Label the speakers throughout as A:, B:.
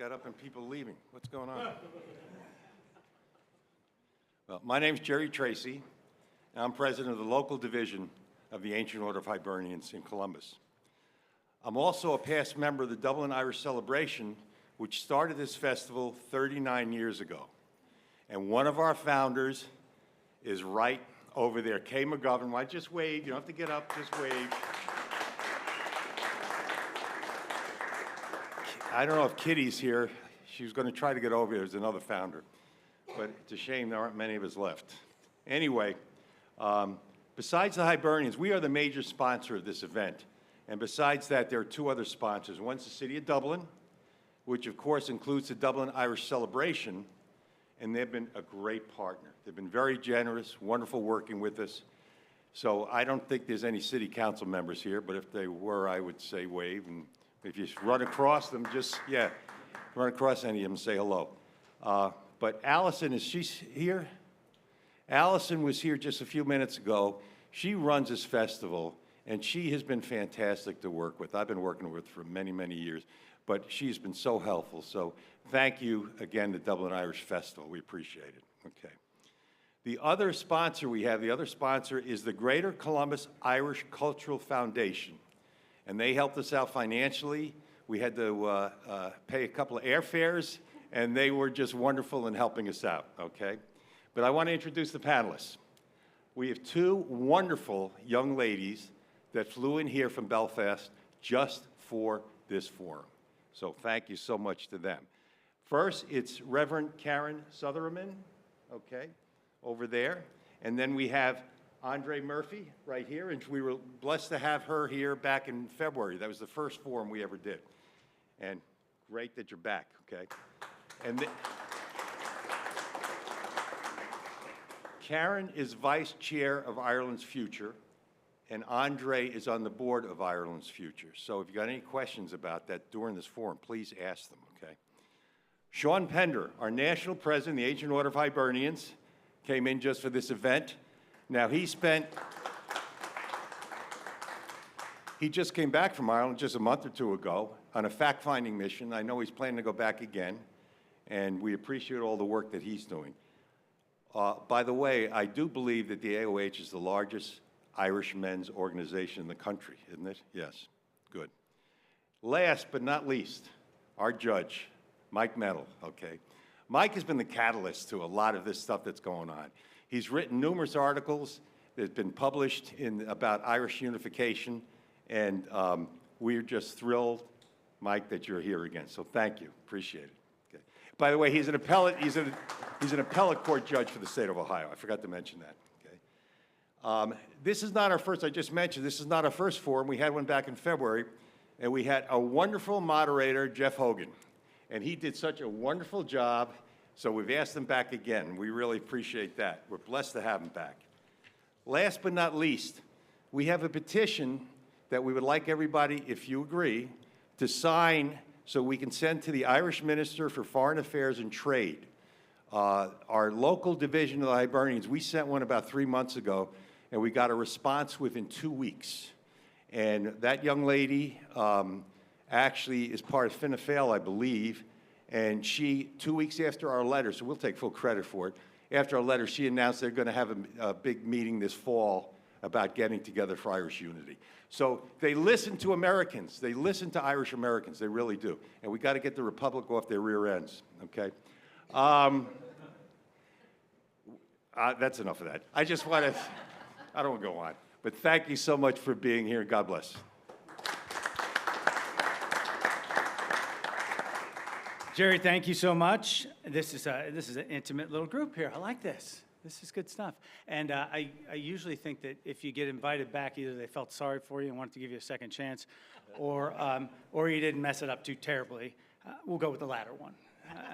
A: got up and people leaving. What's going on? Well, my name's Jerry Tracy, and I'm president of the local division of the Ancient Order of Hibernians in Columbus. I'm also a past member of the Dublin Irish Celebration, which started this festival 39 years ago. And one of our founders is right over there, Kay McGovern. Why, just wave. You don't have to get up, just wave. I don't know if Kitty's here. She was going to try to get over here. There's another founder. But it's a shame there aren't many of us left. Anyway, besides the Hibernians, we are the major sponsor of this event. And besides that, there are two other sponsors. One's the City of Dublin, which of course includes the Dublin Irish Celebration, and they've been a great partner. They've been very generous, wonderful working with us. So I don't think there's any city council members here, but if they were, I would say wave. And if you run across them, just, yeah, run across any of them and say hello. But Allison, is she here? Allison was here just a few minutes ago. She runs this festival, and she has been fantastic to work with. I've been working with her for many, many years, but she's been so helpful. So thank you again to Dublin Irish Festival. We appreciate it. Okay. The other sponsor we have, the other sponsor is the Greater Columbus Irish Cultural Foundation, and they helped us out financially. We had to pay a couple of airfares, and they were just wonderful in helping us out, okay? But I want to introduce the panelists. We have two wonderful young ladies that flew in here from Belfast just for this forum. So thank you so much to them. First, it's Reverend Karen Sutherman, okay, over there. And then we have Andre Murphy right here, and we were blessed to have her here back in February. That was the first forum we ever did. And great that you're back, okay? And Karen is vice chair of Ireland's Future, and Andre is on the board of Ireland's Future. So if you got any questions about that during this forum, please ask them, okay? Sean Pender, our national president of the Ancient Order of Hibernians, came in just for this event. Now, he just came back from Ireland just a month or two ago on a fact-finding mission. I know he's planning to go back again, and we appreciate all the work that he's doing. By the way, I do believe that the AOH is the largest Irish men's organization in the country, isn't it? Yes, good. Last but not least, our judge, Mike Metal, okay? Mike has been the catalyst to a lot of this stuff that's going on. He's written numerous articles that have been published about Irish unification, and we're just thrilled, Mike, that you're here again. So thank you, appreciate it. Okay. By the way, he's an appellate court judge for the state of Ohio. I forgot to mention that. Okay. This is not our first, I just mentioned, this is not our first forum. We had one back in February, and we had a wonderful moderator, Jeff Hogan, and he did such a wonderful job. So we've asked him back again. We really appreciate that. We're blessed to have him back. Last but not least, we have a petition that we would like everybody, if you agree, to sign so we can send to the Irish Minister for Foreign Affairs and Trade. Our local division of the Hibernians, we sent one about 3 months ago, and we got a response within 2 weeks. And that young lady actually is part of Fianna Fáil, I believe, and she, 2 weeks after our letter, so we'll take full credit for it, after our letter, she announced they're going to have a big meeting this fall about getting together for Irish unity. So they listen to Americans. They listen to Irish Americans. They really do. And we got to get the Republic off their rear ends, okay? That's enough of that. I just want to, I don't want to go on. But thank you so much for being here. God bless.
B: Jerry, thank you so much. This is an intimate little group here. I like this. This is good stuff. And I usually think that if you get invited back, either they felt sorry for you and wanted to give you a second chance, or you didn't mess it up too terribly. We'll go with the latter one.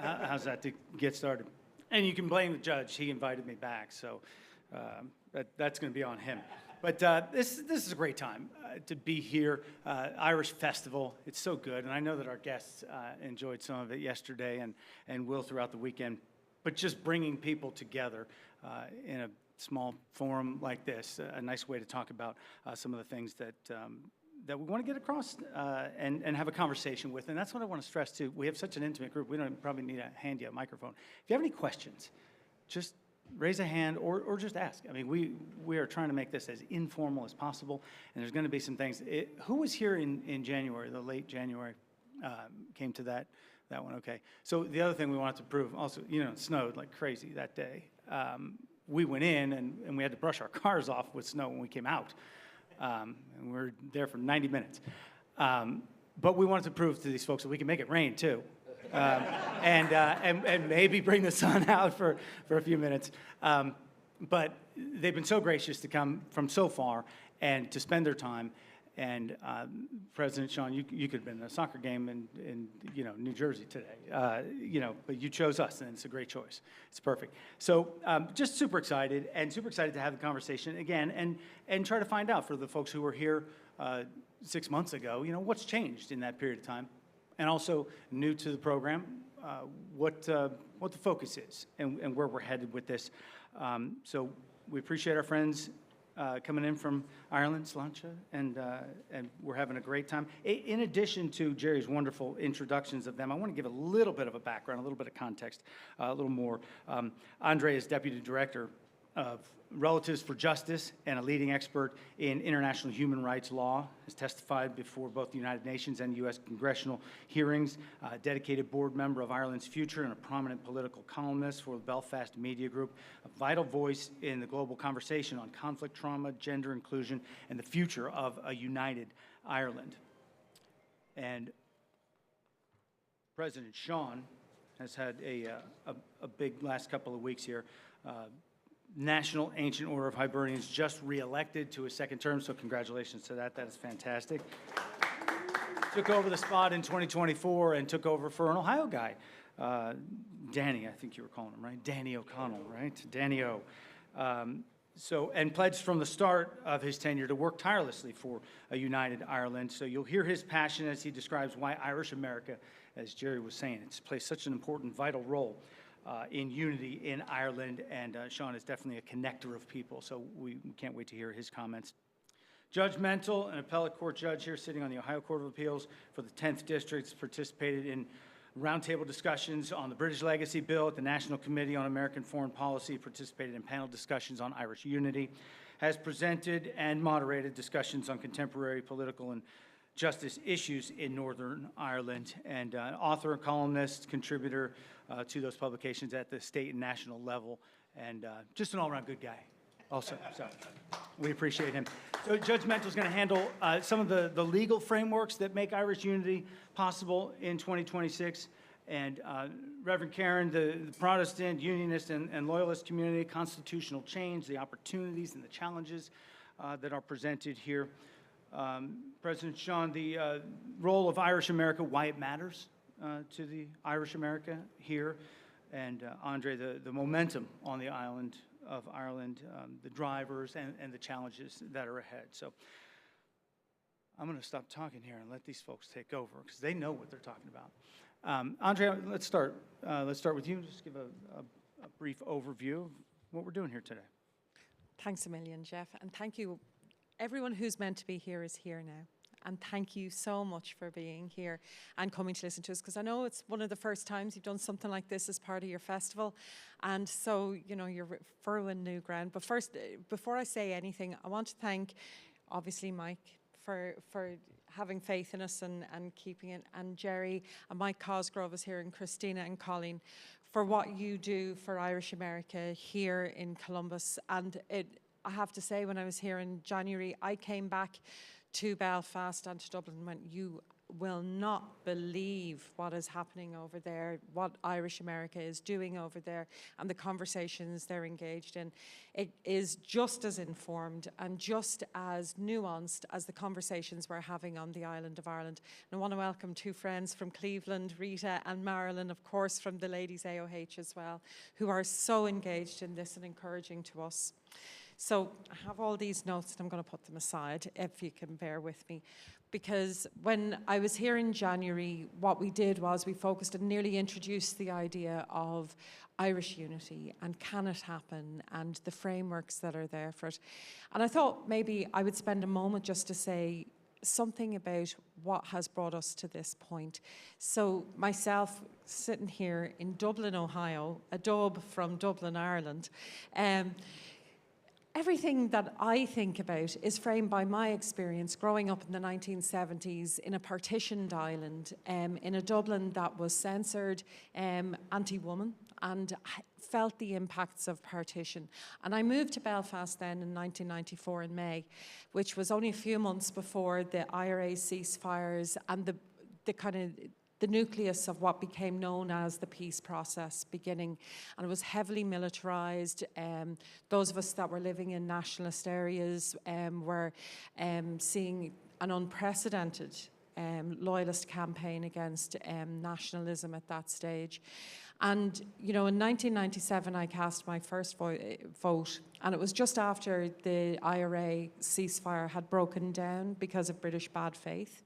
B: How's that to get started? And you can blame the judge. He invited me back, so that's going to be on him. But this is a great time to be here. Irish Festival, it's so good. And I know that our guests enjoyed some of it yesterday and will throughout the weekend. But just bringing people together in a small forum like this, a nice way to talk about some of the things that that we want to get across and have a conversation with. And that's what I want to stress, too. We have such an intimate group, we don't probably need to hand you a microphone. If you have any questions, just raise a hand or just ask. I mean, we are trying to make this as informal as possible, and there's going to be some things. Who was here in January, the late January, came to that one? Okay. So the other thing we wanted to prove, also, you know, it snowed like crazy that day. We went in, and we had to brush our cars off with snow when we came out. And we were there for 90 minutes. But we wanted to prove to these folks that we can make it rain, too. And maybe bring the sun out for a few minutes. But they've been so gracious to come from so far and to spend their time. And President Sean, you could have been at a soccer game in you know, New Jersey today, you know, but you chose us, and it's a great choice. It's perfect. So just super excited to have the conversation again and try to find out for the folks who were here 6 months ago, you know, what's changed in that period of time, and also new to the program, what the focus is and where we're headed with this. So we appreciate our friends coming in from Ireland, Sláinte, and we're having a great time. In addition to Jerry's wonderful introductions of them, I want to give a little bit of a background, a little bit of context, a little more. Andre is Deputy Director of Relatives for Justice and a leading expert in international human rights law, has testified before both the United Nations and U.S. congressional hearings, a dedicated board member of Ireland's Future and a prominent political columnist for the Belfast Media Group, a vital voice in the global conversation on conflict, trauma, gender inclusion, and the future of a united Ireland. And President Sean has had a big last couple of weeks here. National Ancient Order of Hibernians just re-elected to his second term, so congratulations to that. That is fantastic. Took over the spot in 2024 and took over for an Ohio guy, Danny, I think you were calling him, right? Danny O'Connell, right? Danny O. And pledged from the start of his tenure to work tirelessly for a united Ireland. So you'll hear his passion as he describes why Irish America, as Jerry was saying, it's plays such an important, vital role in unity in Ireland, and Sean is definitely a connector of people, so we can't wait to hear his comments. Judge Mental, an appellate court judge here sitting on the Ohio Court of Appeals for the 10th District, participated in roundtable discussions on the British Legacy Bill at the National Committee on American Foreign Policy, participated in panel discussions on Irish unity, has presented and moderated discussions on contemporary political and justice issues in Northern Ireland, and author, columnist, contributor to those publications at the state and national level, and just an all-around good guy also, so we appreciate him. So Judge Mental is going to handle some of the legal frameworks that make Irish unity possible in 2026, and Reverend Karen, the Protestant, Unionist, and Loyalist community, constitutional change, the opportunities and the challenges that are presented here. President Sean, the role of Irish America, why it matters to the Irish America here, and Andre, the momentum on the island of Ireland, the drivers and the challenges that are ahead. So I'm going to stop talking here and let these folks take over because they know what they're talking about. Andre, let's start. Let's start with you. Just give a brief overview of what we're doing here today.
C: Thanks a million, Jeff, and thank you. Everyone who's meant to be here is here now. And thank you so much for being here and coming to listen to us, because I know it's one of the first times you've done something like this as part of your festival. And so, you know, you're furrowing new ground. But first, before I say anything, I want to thank, obviously, Mike for having faith in us and keeping it, and Jerry and Mike Cosgrove is here, and Christina and Colleen, for what you do for Irish America here in Columbus. And I have to say, when I was here in January, I came back to Belfast and to Dublin and went, you will not believe what is happening over there, what Irish America is doing over there, and the conversations they're engaged in. It is just as informed and just as nuanced as the conversations we're having on the island of Ireland. And I want to welcome two friends from Cleveland, Rita and Marilyn, of course, from the Ladies AOH as well, who are so engaged in this and encouraging to us. So I have all these notes, and I'm going to put them aside, if you can bear with me. Because when I was here in January, what we did was we focused and nearly introduced the idea of Irish unity and can it happen, and the frameworks that are there for it. And I thought maybe I would spend a moment just to say something about what has brought us to this point. So myself, sitting here in Dublin, Ohio, a dub from Dublin, Ireland, everything that I think about is framed by my experience growing up in the 1970s in a partitioned Ireland, in a Dublin that was censored, anti-woman, and felt the impacts of partition. And I moved to Belfast then in 1994 in May, which was only a few months before the IRA ceasefires and the kind of the nucleus of what became known as the peace process beginning. And it was heavily militarized. Those of us that were living in nationalist areas were seeing an unprecedented loyalist campaign against nationalism at that stage. And, you know, in 1997, I cast my first vote, and it was just after the IRA ceasefire had broken down because of British bad faith.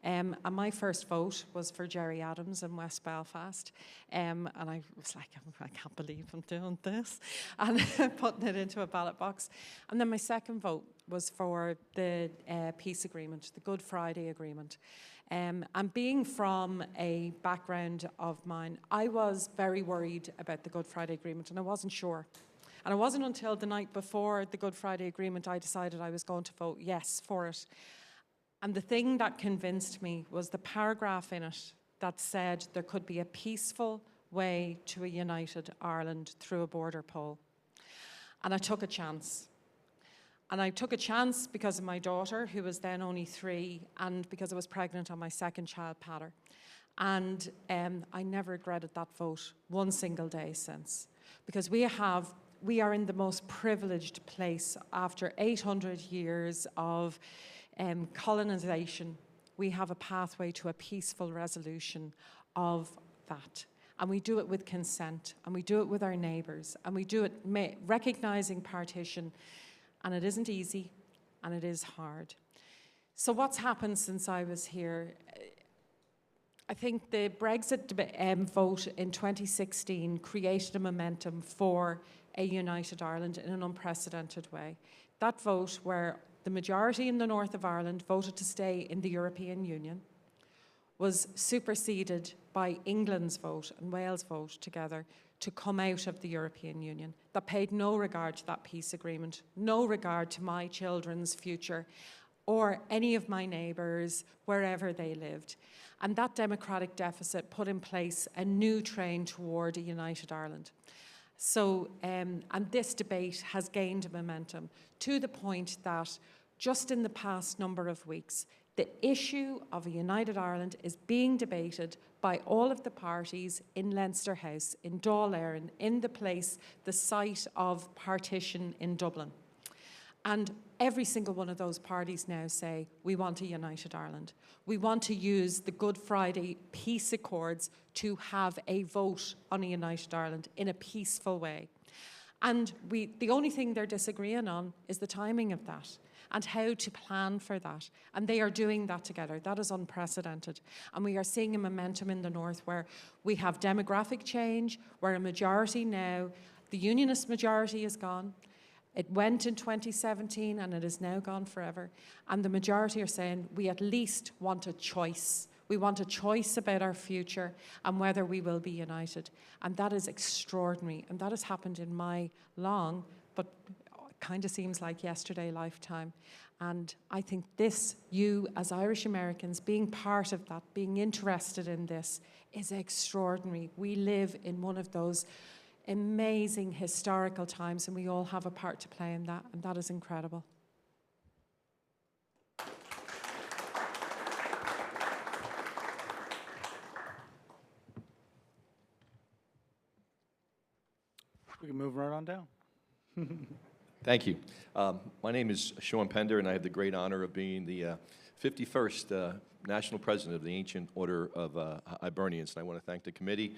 C: And my first vote was for Gerry Adams in West Belfast. And I was like, I can't believe I'm doing this, and putting it into a ballot box. And then my second vote was for the peace agreement, the Good Friday Agreement. And being from a background of mine, I was very worried about the Good Friday Agreement, and I wasn't sure. And it wasn't until the night before the Good Friday Agreement I decided I was going to vote yes for it. And the thing that convinced me was the paragraph in it that said there could be a peaceful way to a united Ireland through a border poll. And I took a chance. And I took a chance because of my daughter, who was then only 3, and because I was pregnant on my second child, Patter. And I never regretted that vote one single day since. Because we are in the most privileged place after 800 years of colonization. We have a pathway to a peaceful resolution of that. And we do it with consent, and we do it with our neighbours, and we do it recognising partition. And it isn't easy, and it is hard. So what's happened since I was here? I think the Brexit vote in 2016 created a momentum for a united Ireland in an unprecedented way. That vote, where the majority in the north of Ireland voted to stay in the European Union, was superseded by England's vote and Wales' vote together to come out of the European Union, that paid no regard to that peace agreement, no regard to my children's future or any of my neighbours, wherever they lived. And that democratic deficit put in place a new train toward a united Ireland. So, and this debate has gained momentum to the point that just in the past number of weeks, the issue of a united Ireland is being debated by all of the parties in Leinster House, in Dáil Éireann, in the place, the site of partition in Dublin. And every single one of those parties now say, we want a united Ireland. We want to use the Good Friday peace accords to have a vote on a united Ireland in a peaceful way. And the only thing they're disagreeing on is the timing of that and how to plan for that. And they are doing that together. That is unprecedented. And we are seeing a momentum in the north where we have demographic change, where a majority now, the unionist majority is gone. It went in 2017 and it is now gone forever. And the majority are saying we at least want a choice. We want a choice about our future and whether we will be united. And that is extraordinary. And that has happened in my long, but kind of seems like yesterday lifetime. And I think this, you as Irish Americans, being part of that, being interested in this, is extraordinary. We live in one of those amazing historical times, and we all have a part to play in that, and that is incredible.
B: We can move right on down.
D: Thank you. My name is Sean Pender, and I have the great honor of being the 51st National President of the Ancient Order of Hibernians, and I want to thank the committee.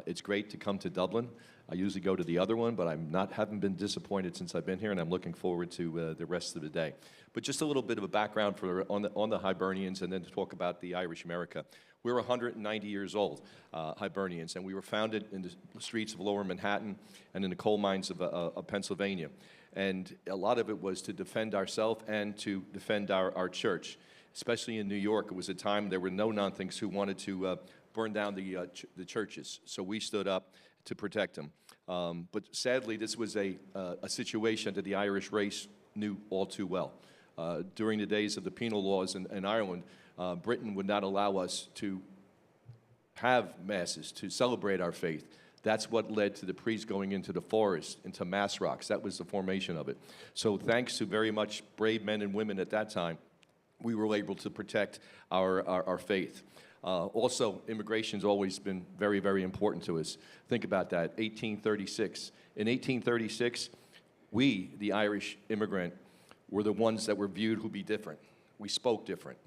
D: It's great to come to Dublin. I usually go to the other one, but haven't been disappointed since I've been here, and I'm looking forward to the rest of the day. But just a little bit of a background on the Hibernians, and then to talk about the Irish America. We're 190 years old, Hibernians, and we were founded in the streets of Lower Manhattan and in the coal mines of Pennsylvania. And a lot of it was to defend ourselves and to defend our church. especially in New York. It was a time there were no-nothings who wanted to burn down the churches. So we stood up to protect them. But sadly, this was a situation that the Irish race knew all too well. During the days of the penal laws in Ireland, Britain would not allow us to have masses, to celebrate our faith. That's what led to the priests going into the forest, into mass rocks. That was the formation of it. So thanks to very much brave men and women at that time, we were able to protect our faith. Also, immigration's always been very, very important to us. Think about that, 1836. In 1836, we, the Irish immigrant, were the ones that were viewed who be different. We spoke different.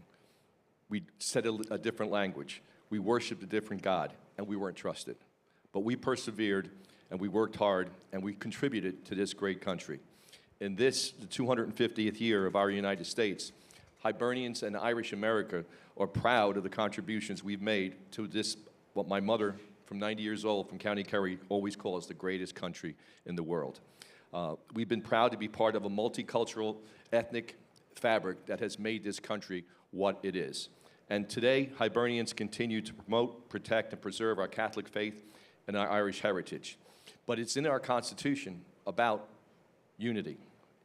D: We said a different language. We worshiped a different God, and we weren't trusted. But we persevered, and we worked hard, and we contributed to this great country. In this, the 250th year of our United States, Hibernians and Irish America are proud of the contributions we've made to this, what my mother, from 90 years old, from County Kerry, always calls the greatest country in the world. We've been proud to be part of a multicultural, ethnic fabric that has made this country what it is. And today, Hibernians continue to promote, protect, and preserve our Catholic faith and our Irish heritage. But it's in our Constitution about unity.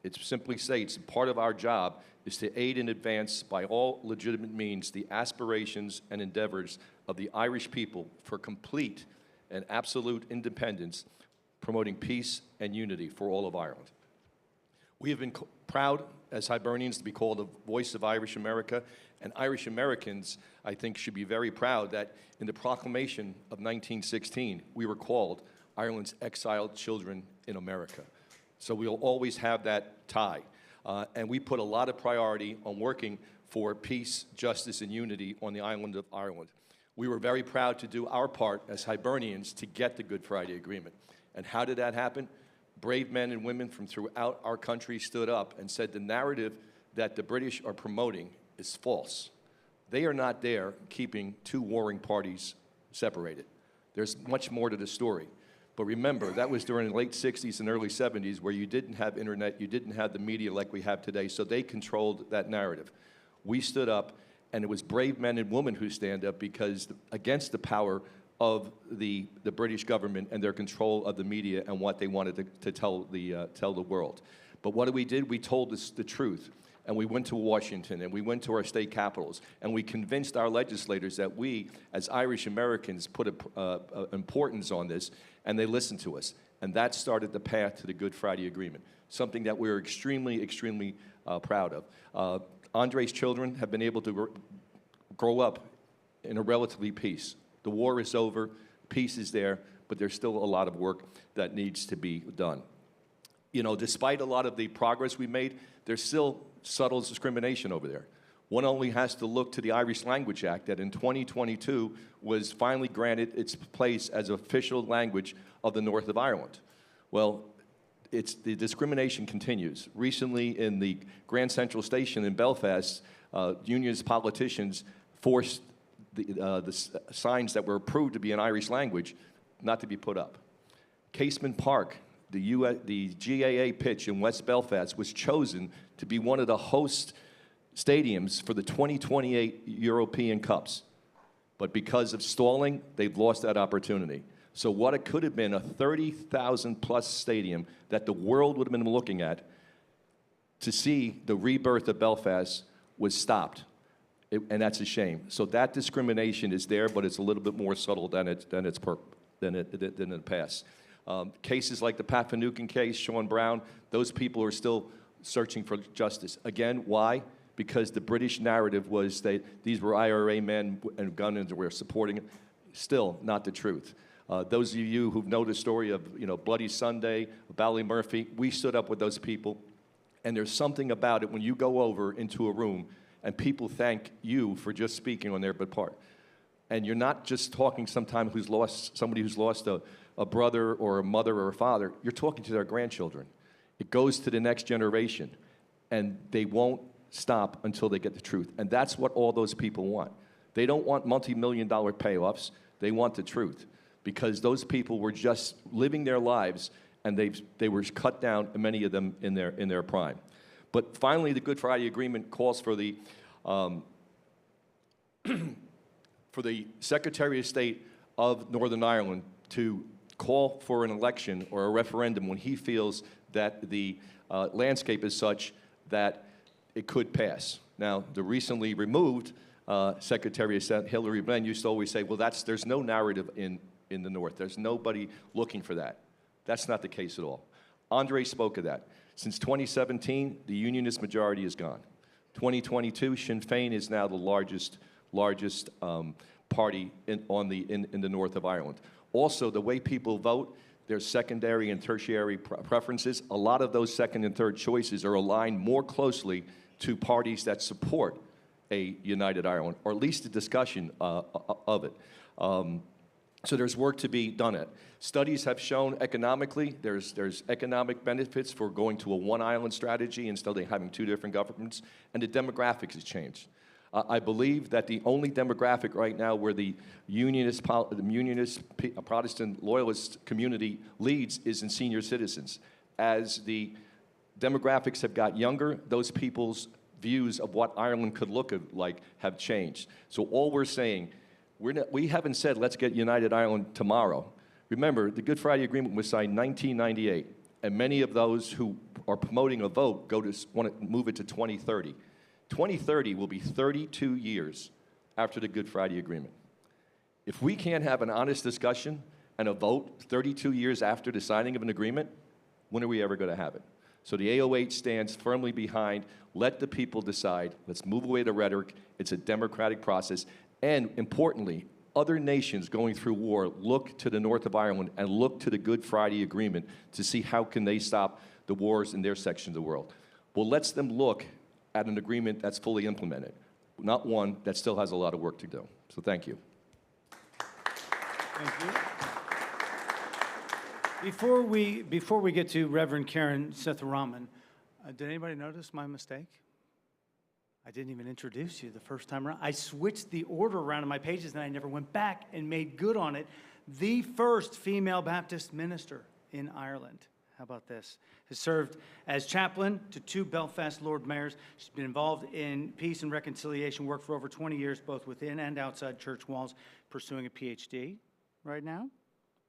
D: It simply states part of our job is to aid and advance by all legitimate means the aspirations and endeavors of the Irish people for complete and absolute independence, promoting peace and unity for all of Ireland. We have been proud as Hibernians to be called the voice of Irish America, and Irish Americans, I think, should be very proud that in the proclamation of 1916, we were called Ireland's exiled children in America. So we'll always have that tie. And we put a lot of priority on working for peace, justice, and unity on the island of Ireland. We were very proud to do our part as Hibernians to get the Good Friday Agreement. And how did that happen? Brave men and women from throughout our country stood up and said the narrative that the British are promoting is false. They are not there keeping two warring parties separated. There's much more to the story. But remember, that was during the late 60s and early 70s where you didn't have internet, you didn't have the media like we have today, so they controlled that narrative. We stood up, and it was brave men and women who stand up because against the power of the British government and their control of the media and what they wanted to tell the world. But what we did, we told the truth. And we went to Washington, and we went to our state capitals, and we convinced our legislators that we, as Irish Americans, put importance on this, and they listened to us. And that started the path to the Good Friday Agreement, something that we're extremely, extremely proud of. Andre's children have been able to grow up in a relatively peace. The war is over, peace is there, but there's still a lot of work that needs to be done. You know, despite a lot of the progress we made, there's still subtle discrimination over there. One only has to look to the Irish Language Act that in 2022 was finally granted its place as official language of the north of Ireland. Well, the discrimination continues. Recently in the Grand Central Station in Belfast, unionist politicians forced the signs that were approved to be in Irish language not to be put up. Casement Park, the GAA pitch in West Belfast was chosen to be one of the host stadiums for the 2028 European Cups. But because of stalling, they've lost that opportunity. So what it could have been, a 30,000 plus stadium that the world would have been looking at to see the rebirth of Belfast was stopped. And that's a shame. So that discrimination is there, but it's a little bit more subtle than in the past. Cases like the Pat Finucane case, Sean Brown, those people are still searching for justice. Again, why? Because the British narrative was that these were IRA men and gunners were supporting it. Still not the truth. Those of you who know the story of Bloody Sunday, Ballymurphy, we stood up with those people, and there's something about it when you go over into a room and people thank you for just speaking on their part. And you're not just talking somebody who's lost a brother or a mother or a father. You're talking to their grandchildren. It goes to the next generation, and they won't stop until they get the truth. And that's what all those people want. They don't want multi-million-dollar payoffs. They want the truth, because those people were just living their lives, and they were cut down, many of them in their prime. But finally, the Good Friday Agreement calls for the For the Secretary of State of Northern Ireland to call for an election or a referendum when he feels that the landscape is such that it could pass. Now, the recently removed Secretary of State, Hillary Benn, used to always say, well, there's no narrative in the North. There's nobody looking for that. That's not the case at all. Andre spoke of that. Since 2017, the Unionist majority is gone. 2022, Sinn Féin is now the largest party in the north of Ireland. Also, the way people vote, there's secondary and tertiary preferences. A lot of those second and third choices are aligned more closely to parties that support a united Ireland, or at least a discussion of it. So there's work to be done at. Studies have shown economically, there's economic benefits for going to a one-island strategy instead of having two different governments, and the demographics has changed. I believe that the only demographic right now where the unionist Protestant loyalist community leads is in senior citizens. As the demographics have got younger, those people's views of what Ireland could look like have changed. So all we're saying, we haven't said let's get United Ireland tomorrow. Remember, the Good Friday Agreement was signed in 1998, and many of those who are promoting a vote want to move it to 2030. 2030 will be 32 years after the Good Friday Agreement. If we can't have an honest discussion and a vote 32 years after the signing of an agreement, when are we ever going to have it? So the AOH stands firmly behind, let the people decide, let's move away the rhetoric, it's a democratic process, and importantly, other nations going through war look to the north of Ireland and look to the Good Friday Agreement to see how can they stop the wars in their section of the world. Well, let's them look at an agreement that's fully implemented, not one that still has a lot of work to do. So thank you.
B: Thank you. Before we get to Reverend Karen Sethuraman, did anybody notice my mistake? I didn't even introduce you the first time around. I switched the order around in my pages, and I never went back and made good on it. The first female Baptist minister in Ireland. How about this? Has served as chaplain to 2 Belfast Lord Mayors. She's been involved in peace and reconciliation work for over 20 years, both within and outside church walls, pursuing a PhD right now.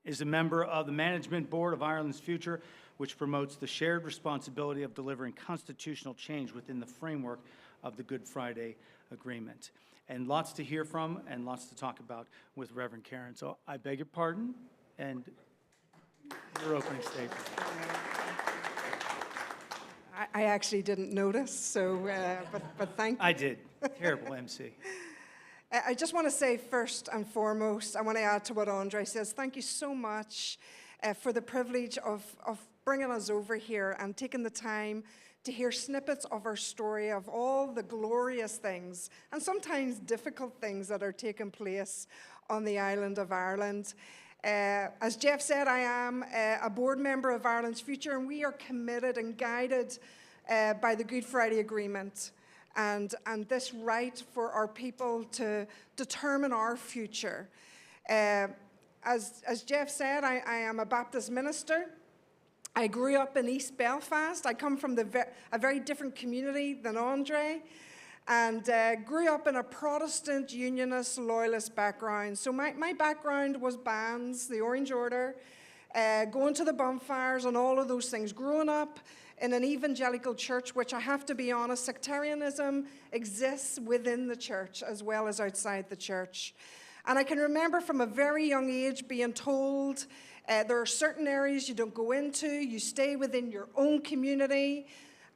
B: Is a member of the Management Board of Ireland's Future, which promotes the shared responsibility of delivering constitutional change within the framework of the Good Friday Agreement. And lots to hear from and lots to talk about with Reverend Karen. So I beg your pardon and your opening statement.
E: I actually didn't notice, so, but thank you.
B: I did. Terrible MC.
E: I just want to say first and foremost, I want to add to what Andre says. Thank you so much for the privilege of bringing us over here and taking the time to hear snippets of our story, of all the glorious things and sometimes difficult things that are taking place on the island of Ireland. As Jeff said, I am a board member of Ireland's Future, and we are committed and guided by the Good Friday Agreement and this right for our people to determine our future. As Jeff said, I am a Baptist minister. I grew up in East Belfast. I come from a very different community than Andre, and grew up in a Protestant, Unionist, Loyalist background. So my background was bands, the Orange Order, going to the bonfires and all of those things. Growing up in an evangelical church, which I have to be honest, sectarianism exists within the church as well as outside the church. And I can remember from a very young age being told, there are certain areas you don't go into, you stay within your own community.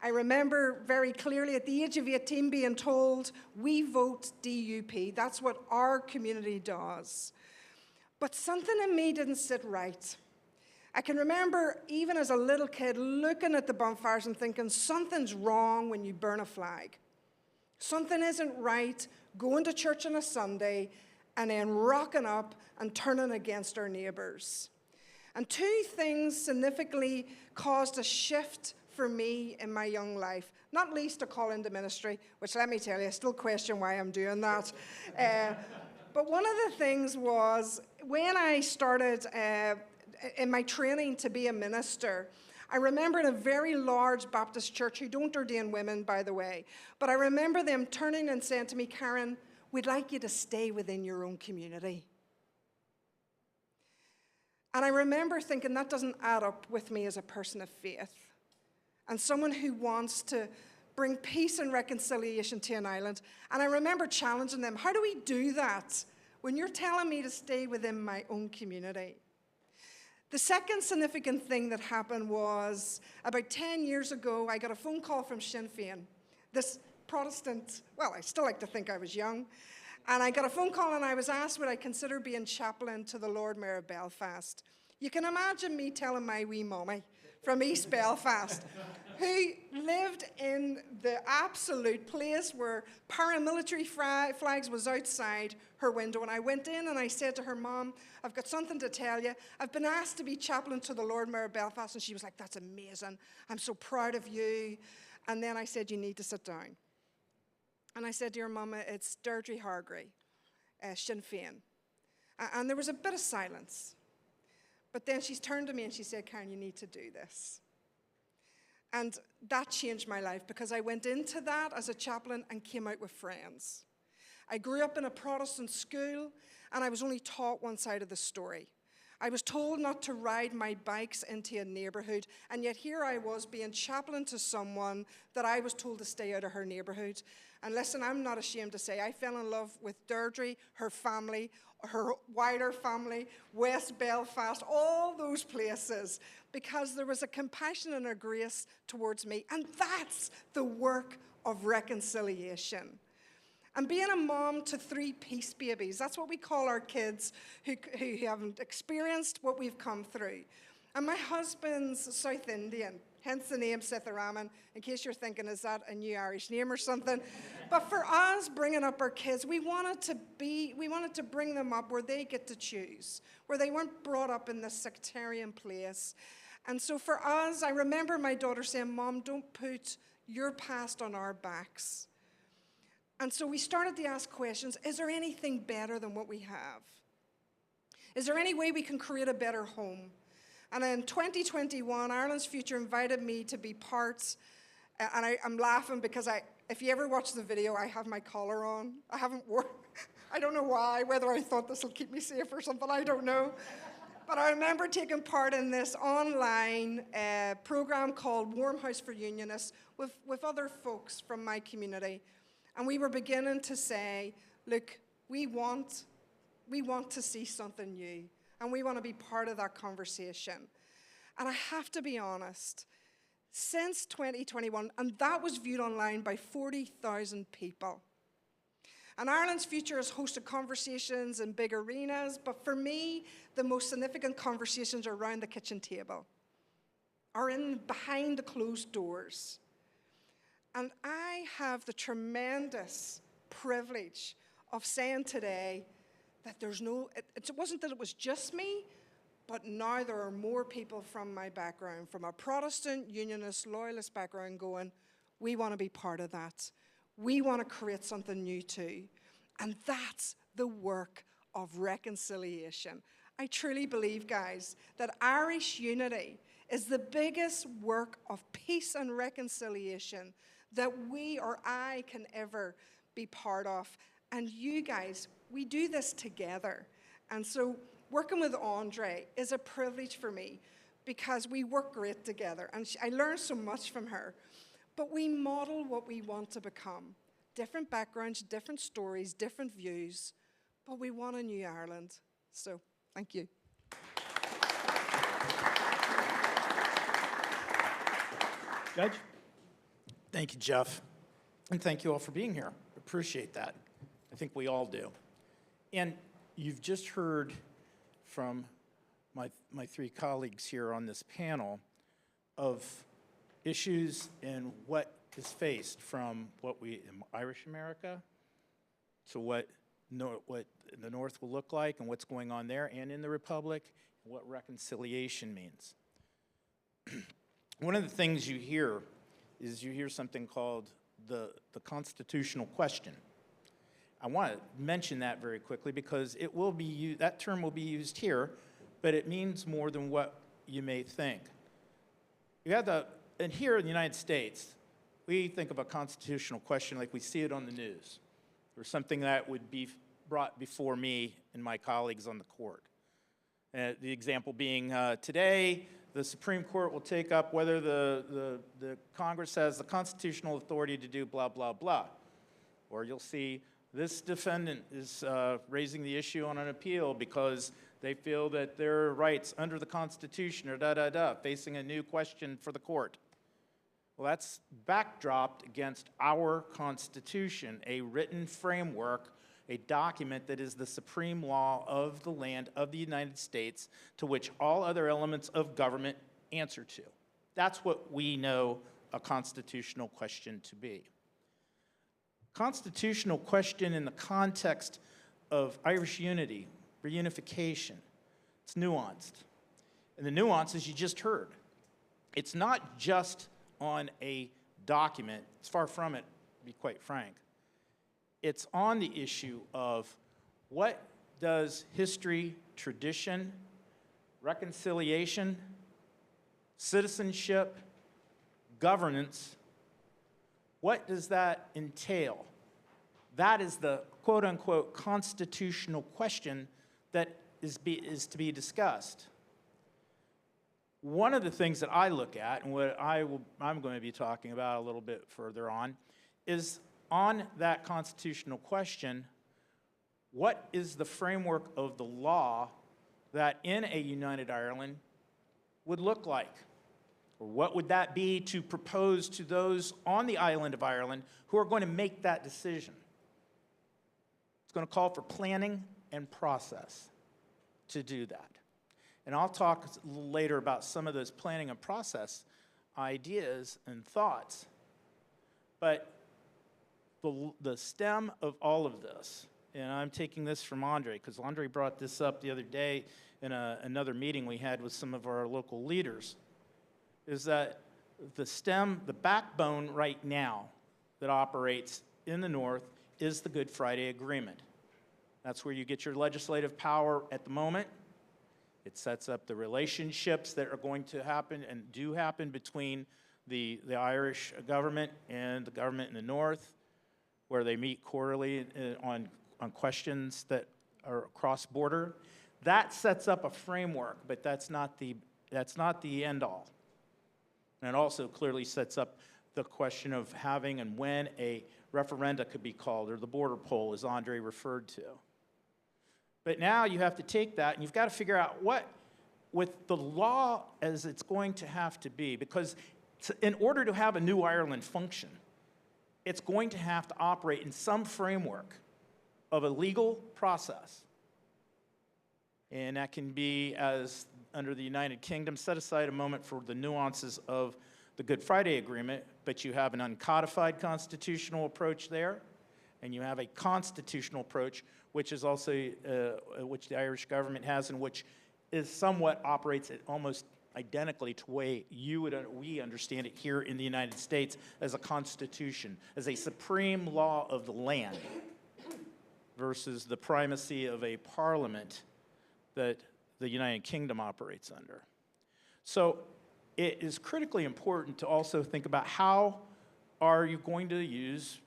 E: I remember very clearly at the age of 18 being told, we vote DUP. That's what our community does. But something in me didn't sit right. I can remember even as a little kid looking at the bonfires and thinking, something's wrong when you burn a flag. Something isn't right going to church on a Sunday and then rocking up and turning against our neighbours. And 2 things significantly caused a shift for me in my young life, not least a call into ministry, which let me tell you, I still question why I'm doing that. But one of the things was when I started in my training to be a minister, I remember in a very large Baptist church, who don't ordain women, by the way, but I remember them turning and saying to me, Karen, we'd like you to stay within your own community. And I remember thinking that doesn't add up with me as a person of faith and someone who wants to bring peace and reconciliation to an island. And I remember challenging them, how do we do that when you're telling me to stay within my own community? The second significant thing that happened was about 10 years ago, I got a phone call from Sinn Féin, this Protestant, well, I still like to think I was young, and I got a phone call and I was asked would I consider being chaplain to the Lord Mayor of Belfast. You can imagine me telling my wee mommy from East Belfast, who lived in the absolute place where paramilitary flags was outside her window. And I went in and I said to her, Mom, I've got something to tell you. I've been asked to be chaplain to the Lord Mayor of Belfast. And she was like, that's amazing. I'm so proud of you. And then I said, you need to sit down. And I said, dear Mama, it's Deirdre Hargreaves, Sinn Féin. And there was a bit of silence. But then she turned to me and she said, Karen, you need to do this. And that changed my life because I went into that as a chaplain and came out with friends. I grew up in a Protestant school and I was only taught one side of the story. I was told not to ride my bikes into a neighborhood, and yet here I was being chaplain to someone that I was told to stay out of her neighborhood. And listen, I'm not ashamed to say I fell in love with Deirdre, her family, her wider family, West Belfast, all those places, because there was a compassion and a grace towards me. And that's the work of reconciliation. And being a mom to 3 peace babies, that's what we call our kids who haven't experienced what we've come through. And my husband's South Indian, hence the name Sitharaman, in case you're thinking, is that a new Irish name or something? But for us, bringing up our kids, we wanted to bring them up where they get to choose, where they weren't brought up in this sectarian place. And so for us, I remember my daughter saying, Mom, don't put your past on our backs. And so we started to ask questions, is there anything better than what we have? Is there any way we can create a better home? And in 2021, Ireland's Future invited me to be part, and I'm laughing because if you ever watch the video, I have my collar on. I haven't worn, I don't know why, whether I thought this will keep me safe or something, I don't know. But I remember taking part in this online program called Warm House for Unionists with other folks from my community. And we were beginning to say, look, we want to see something new. And we want to be part of that conversation. And I have to be honest, since 2021, and that was viewed online by 40,000 people. And Ireland's Future has hosted conversations in big arenas, but for me, the most significant conversations are around the kitchen table, are behind the closed doors. And I have the tremendous privilege of saying today that it wasn't that it was just me, but now there are more people from my background, from a Protestant, Unionist, Loyalist background going, we want to be part of that. We want to create something new too. And that's the work of reconciliation. I truly believe, guys, that Irish unity is the biggest work of peace and reconciliation that we or I can ever be part of. And you guys, we do this together. And so working with Andre is a privilege for me because we work great together. And I learned so much from her. But we model what we want to become. Different backgrounds, different stories, different views. But we want a new Ireland. So thank you.
B: Judge?
F: Thank you, Jeff. And thank you all for being here. Appreciate that. I think we all do. And you've just heard from my 3 colleagues here on this panel of issues and what is faced from what we in Irish America to what the North will look like and what's going on there and in the Republic, and what reconciliation means. One of the things you hear is something called the constitutional question. I want to mention that very quickly because it will be that term will be used here, but it means more than what you may think. and here in the United States, we think of a constitutional question like we see it on the news, or something that would be brought before me and my colleagues on the court. The example being today, the Supreme Court will take up whether the Congress has the constitutional authority to do blah, blah, blah. Or you'll see this defendant is raising the issue on an appeal because they feel that their rights under the Constitution are da-da-da, facing a new question for the court. Well, that's backdropped against our Constitution, a written framework, a document that is the supreme law of the land of the United States, to which all other elements of government answer to. That's what we know a constitutional question to be. Constitutional question in the context of Irish unity, reunification, it's nuanced. And the nuances you just heard. It's not just on a document, it's far from it, to be quite frank. It's on the issue of what does history, tradition, reconciliation, citizenship, governance, what does that entail? That is the quote-unquote constitutional question that is to be discussed. One of the things that I look at, and what I'm going to be talking about a little bit further on, is on that constitutional question, what is the framework of the law that in a united Ireland would look like? Or what would that be to propose to those on the island of Ireland who are going to make that decision? It's going to call for planning and process to do that. And I'll talk a little later about some of those planning and process ideas and thoughts. But the stem of all of this, and I'm taking this from Andre, because Andre brought this up the other day in another meeting we had with some of our local leaders, is that the backbone right now that operates in the North is the Good Friday Agreement. That's where you get your legislative power at the moment. It sets up the relationships that are going to happen and do happen between the Irish government and the government in the North, where they meet quarterly on questions that are cross-border. That sets up a framework, but that's not the end-all. And it also clearly sets up the question of having and when a referenda could be called, or the border poll, as Andre referred to. But now you have to take that, and you've got to figure out what, with the law as it's going to have to be, because in order to have a new Ireland function, it's going to have to operate in some framework of a legal process. And that can be, as under the United Kingdom, set aside a moment for the nuances of the Good Friday Agreement, but you have an uncodified constitutional approach there, and you have a constitutional approach, which is also, which the Irish government has, and which is somewhat operates almost identically to the way we understand it here in the United States as a constitution, as a supreme law of the land, versus the primacy of a parliament that the United Kingdom operates under. So it is critically important to also think about how are you going to use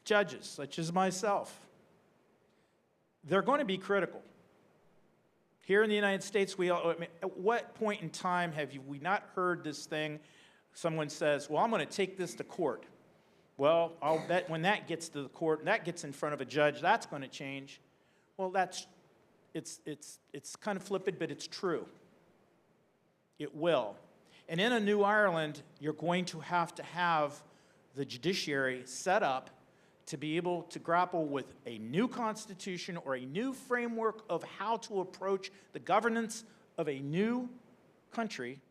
F: judges, such as myself. They're going to be critical. Here in the United States, at what point in time have we not heard this thing? Someone says, well, I'm going to take this to court. Well, I'll bet when that gets to the court and that gets in front of a judge, that's going to change. Well, it's kind of flippant, but it's true. It will. And in a new Ireland, you're going to have the judiciary set up to be able to grapple with a new constitution or a new framework of how to approach the governance of a new country,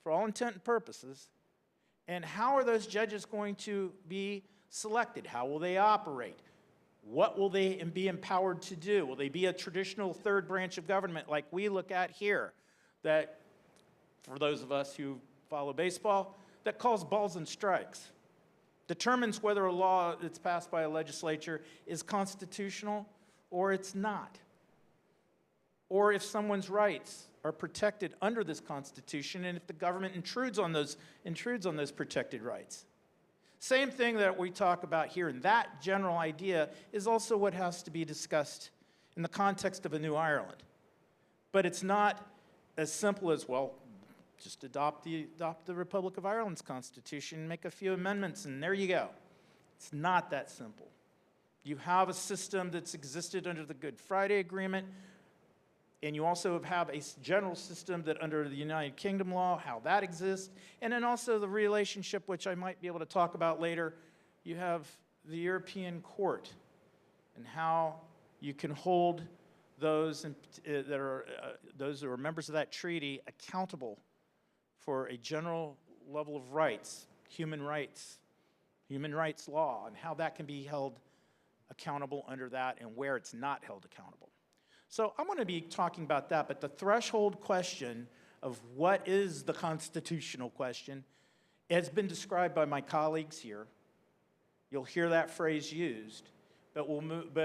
F: for all intent and purposes. And how are those judges going to be selected? How will they operate? What will they be empowered to do? Will they be a traditional third branch of government like we look at here, that, for those of us who follow baseball, that calls balls and strikes, determines whether a law that's passed by a legislature is constitutional or it's not, or if someone's rights are protected under this Constitution, and if the government intrudes on those protected rights. Same thing that we talk about here, and that general idea is also what has to be discussed in the context of a new Ireland. But it's not as simple as, well, just adopt the Republic of Ireland's Constitution, make a few amendments, and there you go. It's not that simple. You have a system that's existed under the Good Friday Agreement, and you also have a general system that under the United Kingdom law, how that exists, and then also the relationship, which I might be able to talk about later, you have the European Court and how you can hold those those who are members of that treaty accountable for a general level of rights, human rights law, and how that can be held accountable under that and where it's not held accountable. So I'm going to be talking about that, but the threshold question of what is the constitutional question has been described by my colleagues here. You'll hear that phrase used, but we'll move.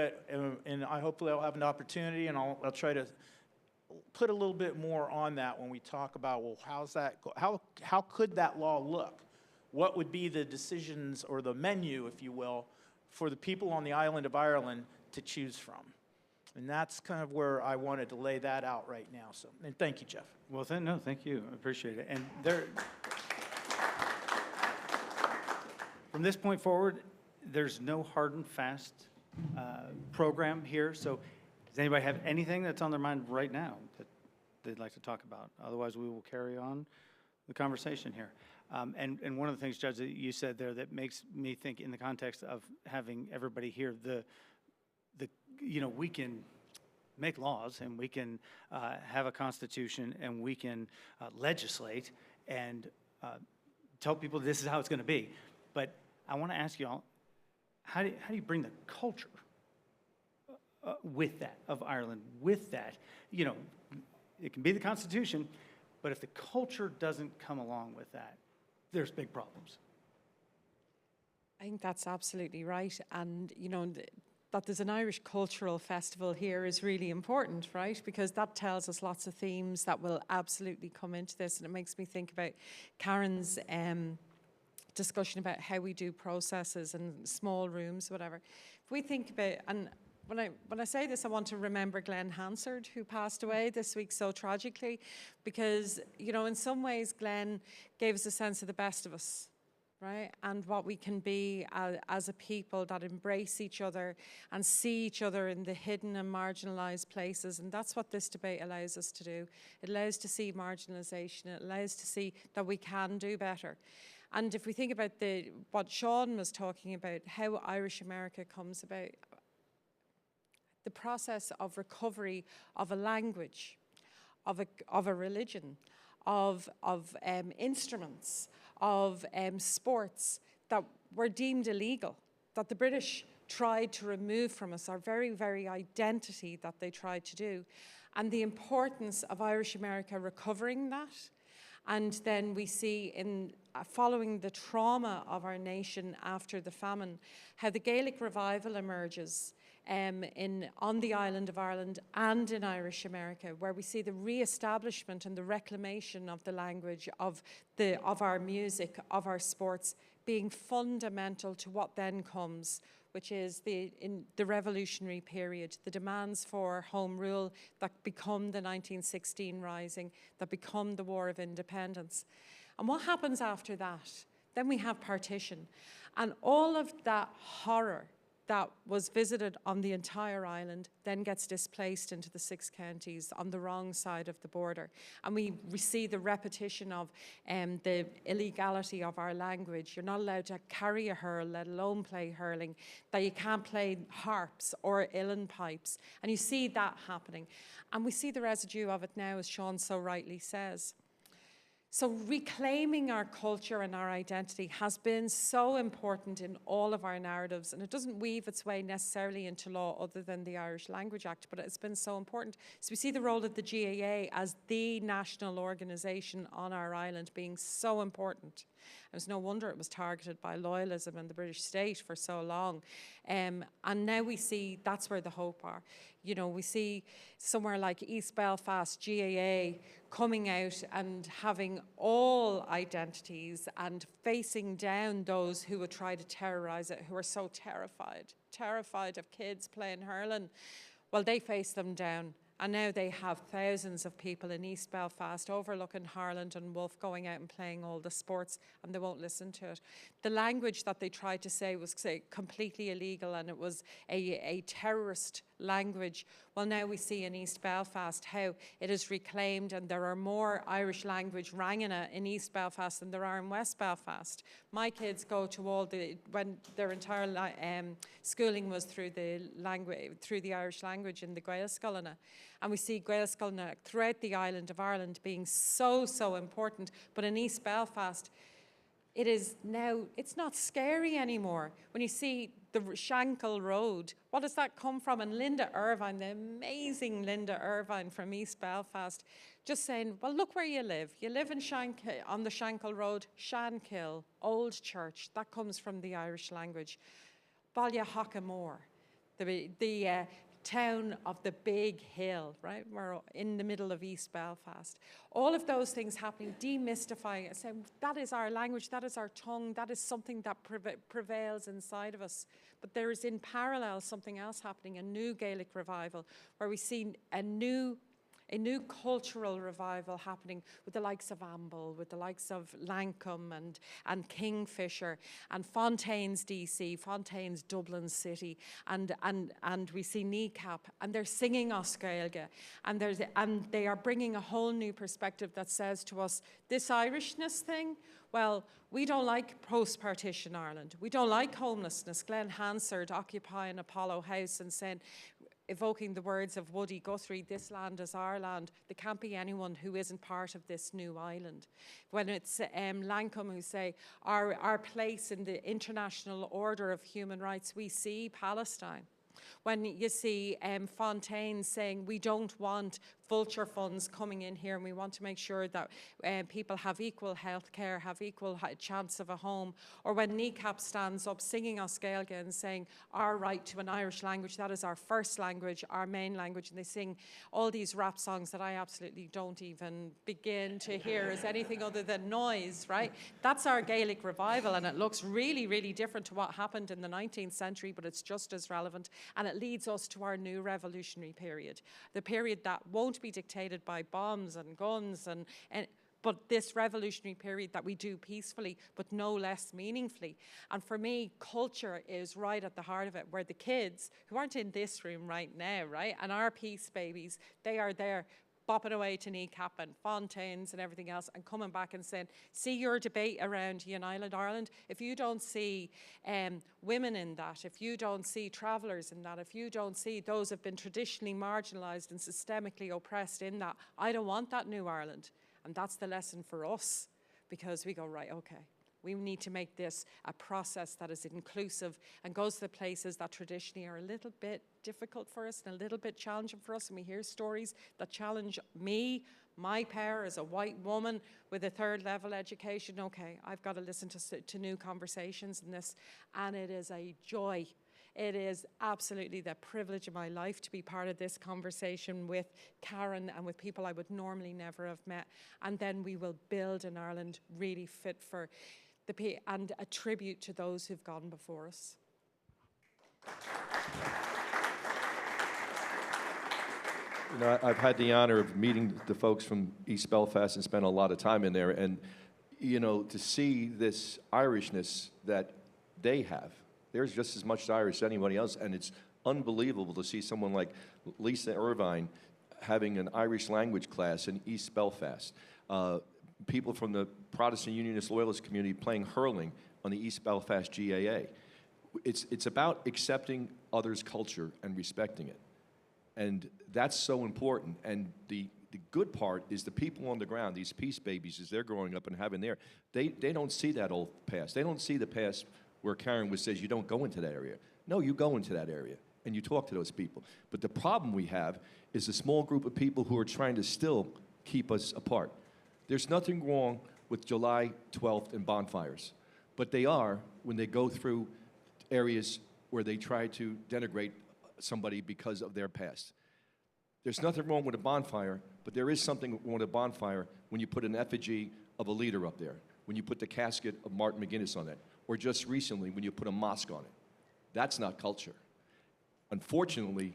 F: And I hopefully I'll have an opportunity, and I'll try to put a little bit more on that when we talk about, well, how could that law look? What would be the decisions or the menu, if you will, for the people on the island of Ireland to choose from? And that's kind of where I wanted to lay that out right now. So, and thank you, Jeff.
B: Well, thank you. I appreciate it. And from this point forward, there's no hard and fast program here. So does anybody have anything that's on their mind right now that they'd like to talk about? Otherwise, we will carry on the conversation here. And one of the things, Judge, that you said there that makes me think in the context of having everybody here, we can make laws and we can have a constitution and we can legislate and tell people this is how it's going to be. But I want to ask you all, how do you bring the culture with that, of Ireland, with that? It can be the Constitution, but if the culture doesn't come along with that, there's big problems.
C: I think that's absolutely right. And, that there's an Irish cultural festival here is really important, right? Because that tells us lots of themes that will absolutely come into this. And it makes me think about Karen's discussion about how we do processes and small rooms, whatever. If we think about, and when I say this, I want to remember Glenn Hansard, who passed away this week so tragically, because, in some ways, Glenn gave us a sense of the best of us, right? And what we can be as a people that embrace each other and see each other in the hidden and marginalized places. And that's what this debate allows us to do. It allows to see marginalization. It allows to see that we can do better. And if we think about what Sean was talking about, how Irish America comes about, the process of recovery of a language, of a religion, of instruments, of sports that were deemed illegal, that the British tried to remove from us, our very, very identity that they tried to do, and the importance of Irish America recovering that. And then we see following the trauma of our nation after the famine, how the Gaelic revival emerges on the island of Ireland and in Irish America, where we see the re-establishment and the reclamation of the language, of our music, of our sports, being fundamental to what then comes, which is in the revolutionary period, the demands for home rule that become the 1916 Rising, that become the War of Independence. And what happens after that? Then we have partition. And all of that horror that was visited on the entire island then gets displaced into the 6 counties on the wrong side of the border. And we see the repetition of the illegality of our language. You're not allowed to carry a hurl, let alone play hurling, that you can't play harps or uilleann pipes. And you see that happening. And we see the residue of it now, as Sean so rightly says. So reclaiming our culture and our identity has been so important in all of our narratives, and it doesn't weave its way necessarily into law other than the Irish Language Act, but it's been so important. So we see the role of the GAA as the national organisation on our island being so important. It was no wonder it was targeted by loyalism and the British state for so long. And now we see that's where the hope are. You know, we see somewhere like East Belfast, GAA, coming out and having all identities and facing down those who would try to terrorise it, who are so terrified of kids playing hurling. Well, they face them down. And now they have thousands of people in East Belfast overlooking Harland and Wolf going out and playing all the sports, and they won't listen to it. The language that they tried to say was completely illegal, and it was a terrorist language. Well, now we see in East Belfast how it is reclaimed, and there are more Irish language rangana in East Belfast than there are in West Belfast. My kids go to when their entire schooling was through the Irish language in the Gaelscoileanna. And we see Gaelscoileanna throughout the island of Ireland being so, so important. But in East Belfast, it is now, it's not scary anymore. When you see the Shankill Road, what does that come from? And Linda Irvine, the amazing Linda Irvine from East Belfast, just saying, well, look where you live. You live in on the Shankill Road, Shankill, Old Church. That comes from the Irish language. Ballyhockamore, the town of the big hill, right? We're in the middle of East Belfast. All of those things happening, demystifying it, saying that is our language, that is our tongue, that is something that prevails inside of us. But there is in parallel something else happening, a new Gaelic revival, where we see a new cultural revival happening with the likes of Amble, with the likes of Lancome and Kingfisher and Fontaine's DC, Fontaine's Dublin City, and we see Kneecap, and they're singing Oscailga, and they are bringing a whole new perspective that says to us, this Irishness thing, well, we don't like post-partition Ireland. We don't like homelessness. Glenn Hansard occupying Apollo House and saying, evoking the words of Woody Guthrie, this land is our land. There can't be anyone who isn't part of this new island. When it's Lancome who say, our place in the international order of human rights, we see Palestine. When you see Fontaine saying, we don't want vulture funds coming in here, and we want to make sure that people have equal health care, have equal chance of a home. Or when Kneecap stands up singing Oscailga and saying, our right to an Irish language, that is our first language, our main language, and they sing all these rap songs that I absolutely don't even begin to hear as anything other than noise, right? That's our Gaelic revival, and it looks really, really different to what happened in the 19th century, but it's just as relevant, and it leads us to our new revolutionary period, the period that won't be dictated by bombs and guns but this revolutionary period that we do peacefully, but no less meaningfully. And for me, culture is right at the heart of it, where the kids, who aren't in this room right now, right, and our peace babies, they are there bopping away to Kneecap and Fontaines and everything else, and coming back and saying, see your debate around United Ireland, if you don't see women in that, if you don't see travellers in that, if you don't see those who have been traditionally marginalised and systemically oppressed in that, I don't want that new Ireland. And that's the lesson for us, because we go, right, okay, we need to make this a process that is inclusive and goes to the places that traditionally are a little bit difficult for us and a little bit challenging for us. And we hear stories that challenge me, my power as a white woman with a third level education. Okay, I've got to listen to new conversations in this, and it is a joy. It is absolutely the privilege of my life to be part of this conversation with Karen and with people I would normally never have met. And then we will build an Ireland really fit for and a tribute to those who've gone before us.
D: You know, I've had the honor of meeting the folks from East Belfast and spent a lot of time in there. And, you know, to see this Irishness that they have, there's just as much Irish as anybody else. And it's unbelievable to see someone like Lisa Irvine having an Irish language class in East Belfast. People from the Protestant Unionist Loyalist community playing hurling on the East Belfast GAA. It's about accepting others' culture and respecting it. And that's so important. And the the good part is the people on the ground, these peace babies, as they're growing up and having they don't see that old past. They don't see the past where Karen says you don't go into that area. No, you go into that area and you talk to those people. But the problem we have is a small group of people who are trying to still keep us apart. There's nothing wrong with July 12th and bonfires, but they are when they go through areas where they try to denigrate somebody because of their past. There's nothing wrong with a bonfire, but there is something wrong with a bonfire when you put an effigy of a leader up there, when you put the casket of Martin McGuinness on it, or just recently when you put a mosque on it. That's not culture. Unfortunately,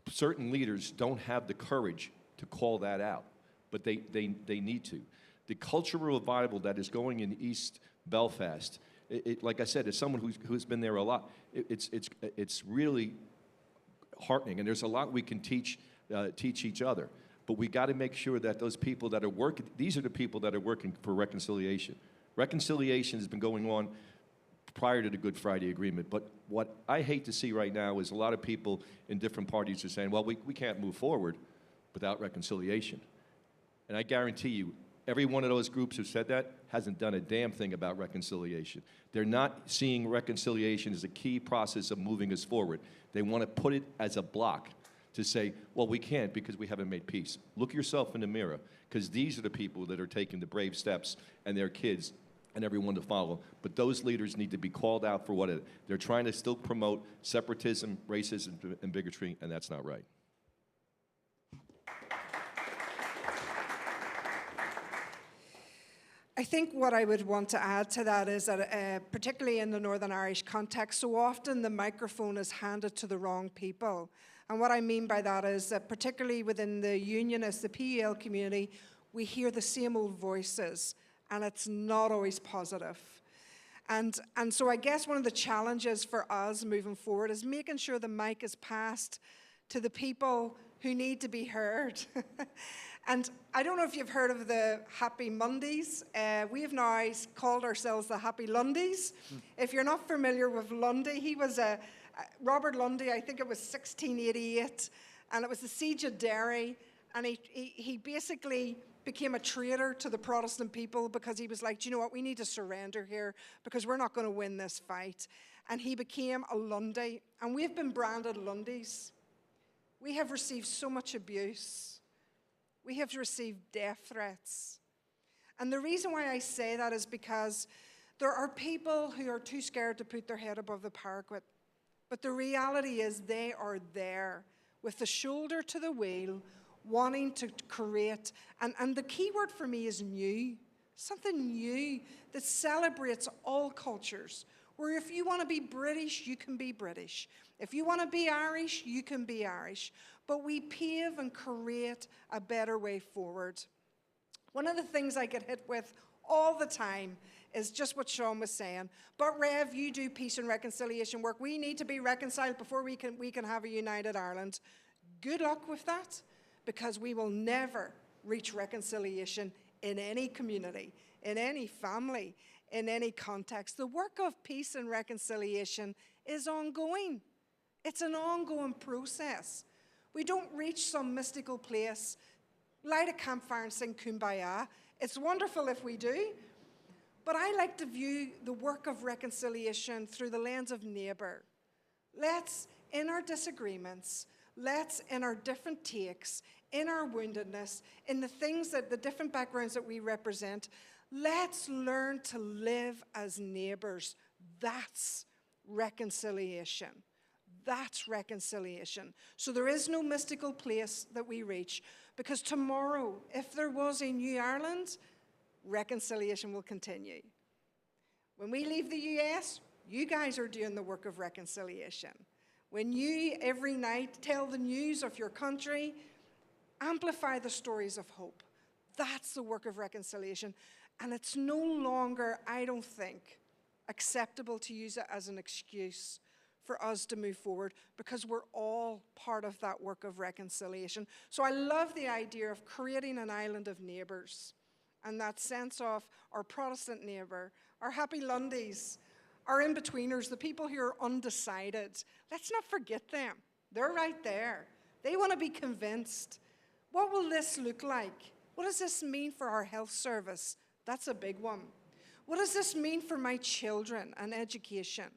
D: certain leaders don't have the courage to call that out, but they need to. The cultural revival that is going in East Belfast, like I said, as someone who's been there a lot, it's really heartening, and there's a lot we can teach each other. But we got to make sure that those people that are working, these are the people that are working for reconciliation. Reconciliation has been going on prior to the Good Friday Agreement. But what I hate to see right now is a lot of people in different parties are saying, well, we can't move forward without reconciliation. And I guarantee you, every one of those groups who said that hasn't done a damn thing about reconciliation. They're not seeing reconciliation as a key process of moving us forward. They want to put it as a block to say, well, we can't because we haven't made peace. Look yourself in the mirror, because these are the people that are taking the brave steps, and their kids and everyone to follow. But those leaders need to be called out for what they're trying to still promote separatism, racism, and bigotry, and that's not right.
E: I think what I would want to add to that is that, particularly in the Northern Irish context, so often the microphone is handed to the wrong people. And what I mean by that is that particularly within the unionists, the PEL community, we hear the same old voices, and it's not always positive. And so I guess one of the challenges for us moving forward is making sure the mic is passed to the people who need to be heard. And I don't know if you've heard of the Happy Mondays. We have now called ourselves the Happy Lundies. If you're not familiar with Lundy, he was Robert Lundy, I think it was 1688, and it was the Siege of Derry, and he basically became a traitor to the Protestant people because he was like, do you know what, we need to surrender here because we're not going to win this fight. And he became a Lundy, and we've been branded Lundies. We have received so much abuse. We have received death threats. And the reason why I say that is because there are people who are too scared to put their head above the parapet. But the reality is they are there with the shoulder to the wheel, wanting to create. And the key word for me is new. Something new that celebrates all cultures. Where if you want to be British, you can be British. If you want to be Irish, you can be Irish. But we pave and create a better way forward. One of the things I get hit with all the time is just what Sean was saying. But Rev, you do peace and reconciliation work. We need to be reconciled before we can have a united Ireland. Good luck with that, because we will never reach reconciliation in any community, in any family, in any context. The work of peace and reconciliation is ongoing. It's an ongoing process. We don't reach some mystical place, light a campfire and sing Kumbaya. It's wonderful if we do, but I like to view the work of reconciliation through the lens of neighbour. Let's, in our disagreements, let's, in our different takes, in our woundedness, in the things that the different backgrounds that we represent, let's learn to live as neighbours. That's reconciliation. That's reconciliation. So there is no mystical place that we reach, because tomorrow, if there was a new Ireland, reconciliation will continue. When we leave the US, you guys are doing the work of reconciliation. When you, every night, tell the news of your country, amplify the stories of hope. That's the work of reconciliation. And it's no longer, I don't think, acceptable to use it as an excuse for us to move forward, because we're all part of that work of reconciliation. So I love the idea of creating an island of neighbours, and that sense of our Protestant neighbour, our Happy Lundies, our in-betweeners, the people who are undecided. Let's not forget them. They're right there. They want to be convinced. What will this look like? What does this mean for our health service? That's a big one. What does this mean for my children and education?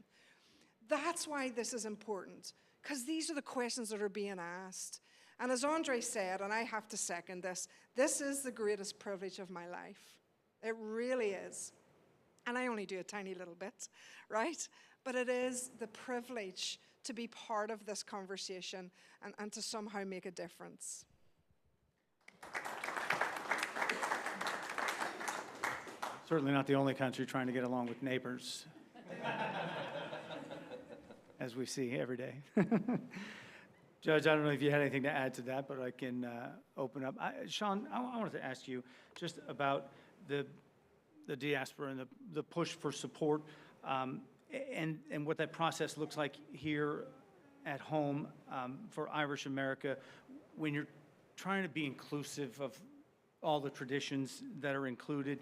E: That's why this is important, because these are the questions that are being asked. And as Andre said, and I have to second this is the greatest privilege of my life. It really is. And I only do a tiny little bit, right? But it is the privilege to be part of this conversation and to somehow make a difference.
B: Certainly not the only country trying to get along with neighbors, as we see every day. Judge, I don't know if you had anything to add to that, but I can open up. Sean, I wanted to ask you just about the diaspora and the push for support, and what that process looks like here at home for Irish America when you're trying to be inclusive of all the traditions that are included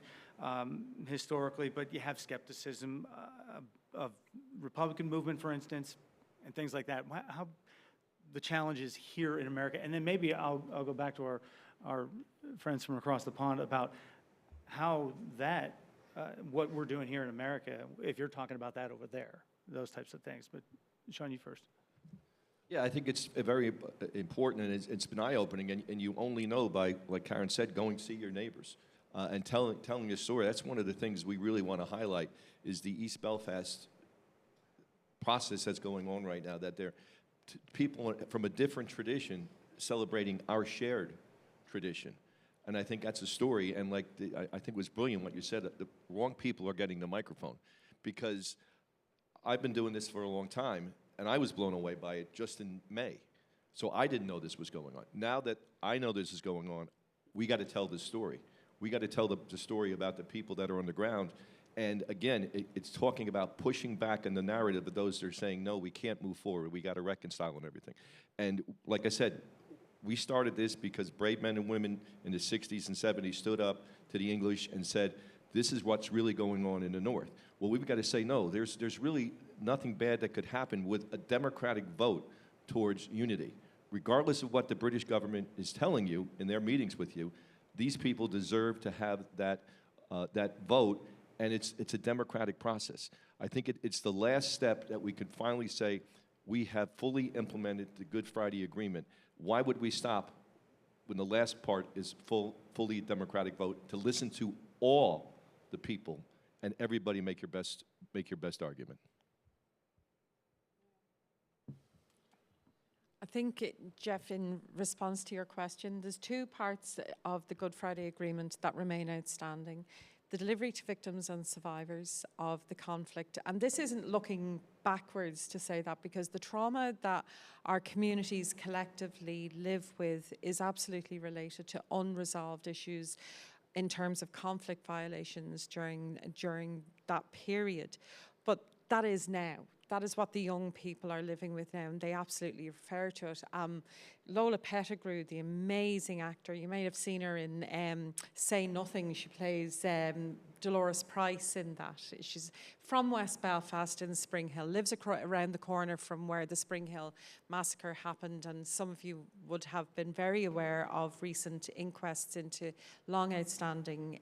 B: historically, but you have skepticism of Republican movement, for instance, and things like that. How the challenges here in America, and then maybe I'll go back to our friends from across the pond about how that, what we're doing here in America, if you're talking about that over there, those types of things. But Sean, you first.
D: Yeah, I think it's very important, and it's been eye-opening, and you only know by, like Karen said, going to see your neighbors and telling your story. That's one of the things we really want to highlight is the East Belfast process that's going on right now, that they're people from a different tradition celebrating our shared tradition. And I think that's a story, and like I think it was brilliant what you said, that the wrong people are getting the microphone, because I've been doing this for a long time, and I was blown away by it just in May. So I didn't know this was going on. Now that I know this is going on, we got to tell this story. We got to tell the story about the people that are on the ground. And again, it's talking about pushing back on the narrative of those that are saying, no, we can't move forward. We got to reconcile and everything. And like I said, we started this because brave men and women in the 60s and 70s stood up to the English and said, this is what's really going on in the North. Well, we've got to say, no, there's really nothing bad that could happen with a democratic vote towards unity. Regardless of what the British government is telling you in their meetings with you, these people deserve to have that vote, and it's a democratic process. I think it's the last step that we could finally say, we have fully implemented the Good Friday Agreement. Why would we stop when the last part is fully democratic vote, to listen to all the people and everybody make your best argument?
C: I think, Jeff, in response to your question, there's two parts of the Good Friday Agreement that remain outstanding. The delivery to victims and survivors of the conflict. And this isn't looking backwards to say that, because the trauma that our communities collectively live with is absolutely related to unresolved issues in terms of conflict violations during that period. But that is now. That is what the young people are living with now, and they absolutely refer to it. Lola Pettigrew, the amazing actor, you may have seen her in Say Nothing. She plays Dolores Price in that. She's from West Belfast in Spring Hill, lives around the corner from where the Spring Hill massacre happened, and some of you would have been very aware of recent inquests into long outstanding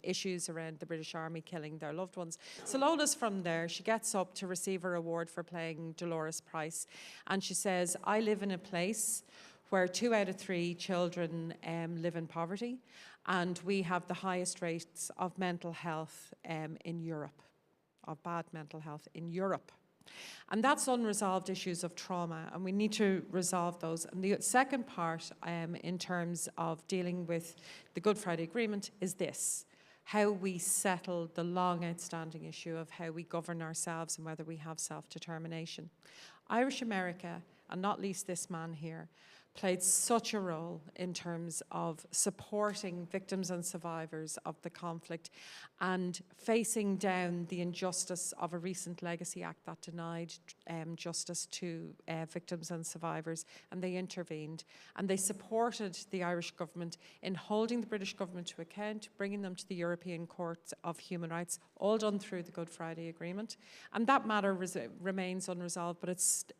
C: issues around the British Army killing their loved ones. So Lola's from there. She gets up to receive her award for playing Dolores Price, and she says, I live in a place where 2 out of 3 children live in poverty, and we have the highest rates of mental health in Europe, of bad mental health in Europe. And that's unresolved issues of trauma, and we need to resolve those. And the second part in terms of dealing with the Good Friday Agreement is this: how we settle the long outstanding issue of how we govern ourselves and whether we have self-determination. Irish America, and not least this man here, played such a role in terms of supporting victims and survivors of the conflict and facing down the injustice of a recent Legacy Act that denied justice to victims and survivors, and they intervened. And they supported the Irish government in holding the British government to account, bringing them to the European Court of Human Rights, all done through the Good Friday Agreement. And that matter remains unresolved, but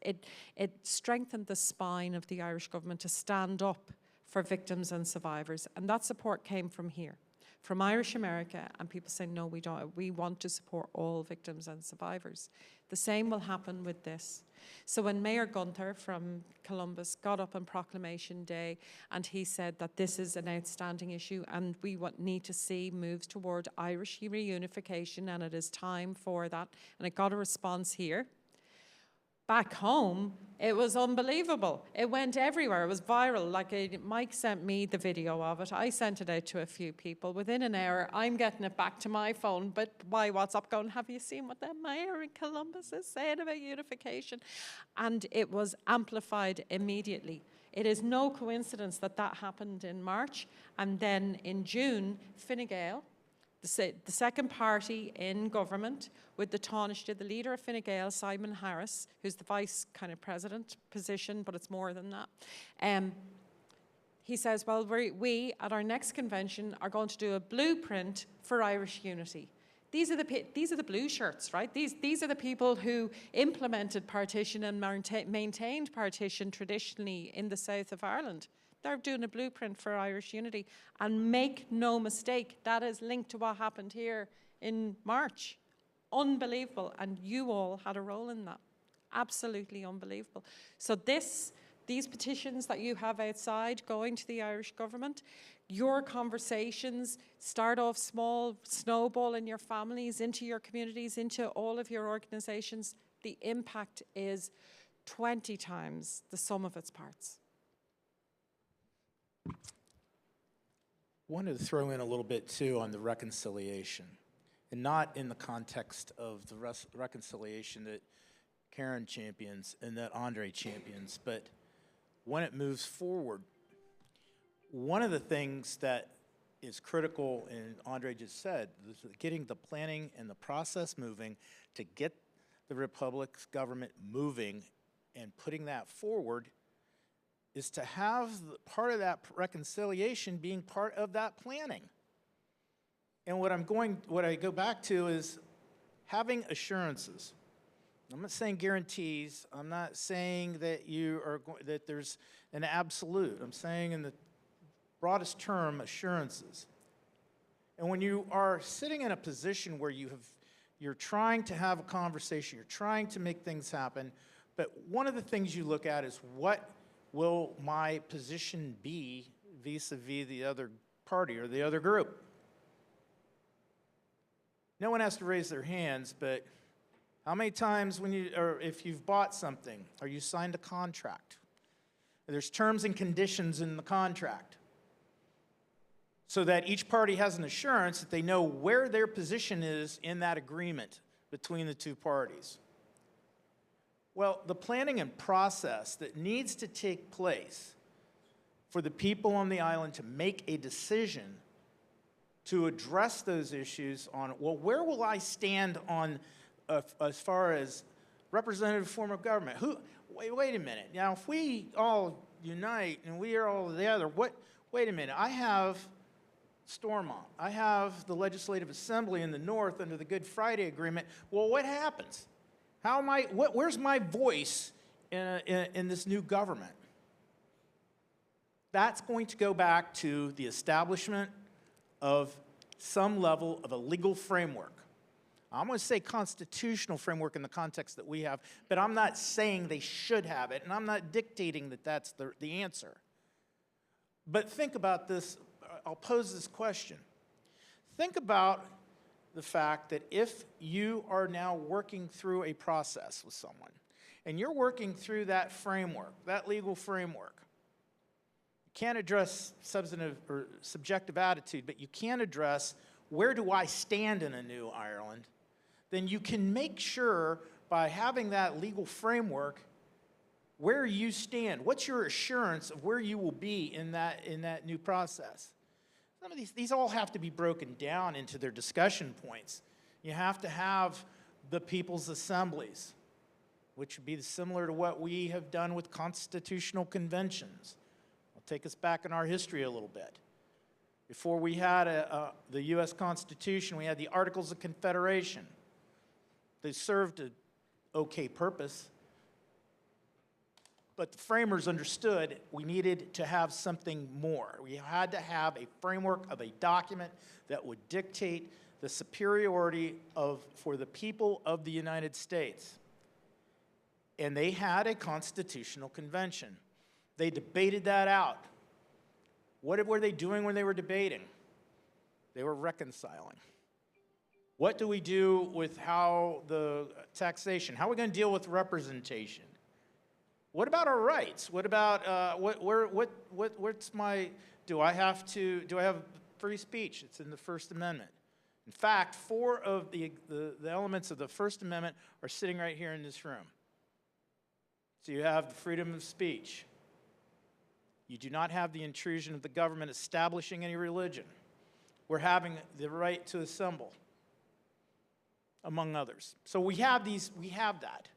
C: it strengthened the spine of the Irish government government to stand up for victims and survivors. And that support came from here, from Irish America, and people saying, no, we don't. We want to support all victims and survivors. The same will happen with this. So when Mayor Gunther from Columbus got up on Proclamation Day and he said that this is an outstanding issue and we need to see moves toward Irish reunification and it is time for that, and it got a response here. Back home, it was unbelievable. It went everywhere. It was viral. Mike sent me the video of it. I sent it out to a few people. Within an hour, I'm getting it back to my phone, but my WhatsApp going, have you seen what the mayor in Columbus is saying about unification? And it was amplified immediately. It is no coincidence that that happened in March. And then in June, Fine Gael, the second party in government with the Taoiseach, the leader of Fine Gael, Simon Harris, who's the vice kind of president position, but it's more than that. He says, well, we at our next convention are going to do a blueprint for Irish unity. These are the blue shirts, right? These are the people who implemented partition and maintained partition traditionally in the south of Ireland. They're doing a blueprint for Irish unity. And make no mistake, that is linked to what happened here in March. Unbelievable. And you all had a role in that. Absolutely unbelievable. So these petitions that you have outside going to the Irish government, your conversations start off small, snowball in your families, into your communities, into all of your organizations. The impact is 20 times the sum of its parts.
F: Wanted to throw in a little bit too on the reconciliation, and not in the context of the reconciliation that Karen champions and that Andre champions, but when it moves forward. One of the things that is critical, and Andre just said, is getting the planning and the process moving to get the Republic's government moving and putting that forward, is to have part of that reconciliation being part of that planning. And what I go back to is having assurances. I'm not saying guarantees. I'm not saying that that there's an absolute. I'm saying in the broadest term, assurances. And when you are sitting in a position where you're trying to have a conversation, you're trying to make things happen, but one of the things you look at is what will my position be vis-a-vis the other party or the other group? No one has to raise their hands, but how many times if you've bought something or you signed a contract, there's terms and conditions in the contract so that each party has an assurance that they know where their position is in that agreement between the two parties. Well, the planning and process that needs to take place for the people on the island to make a decision to address those issues on, well, where will I stand on as far as representative form of government? Wait a minute. Now, if we all unite and we are all together, wait a minute. I have Stormont. I have the Legislative Assembly in the North under the Good Friday Agreement. Well, what happens? Where's my voice in this new government? That's going to go back to the establishment of some level of a legal framework. I'm going to say constitutional framework in the context that we have, but I'm not saying they should have it, and I'm not dictating that that's the answer. But think about this. I'll pose this question. Think about the fact that if you are now working through a process with someone, and you're working through that framework, that legal framework, you can't address substantive or subjective attitude, but you can address where do I stand in a new Ireland, then you can make sure by having that legal framework where you stand. What's your assurance of where you will be in that new process? Some of these all have to be broken down into their discussion points. You have to have the people's assemblies, which would be similar to what we have done with constitutional conventions. I'll take us back in our history a little bit. Before we had the U.S. Constitution, we had the Articles of Confederation. They served an okay purpose. But the framers understood we needed to have something more. We had to have a framework of a document that would dictate the superiority for the people of the United States. And they had a constitutional convention. They debated that out. What were they doing when they were debating? They were reconciling. What do we do with how the taxation? How are we going to deal with representation? What about our rights? What about what's my? Do I have free speech? It's in the First Amendment. In fact, 4 of the elements of the First Amendment are sitting right here in this room. So you have the freedom of speech. You do not have the intrusion of the government establishing any religion. We're having the right to assemble, among others. So we have that.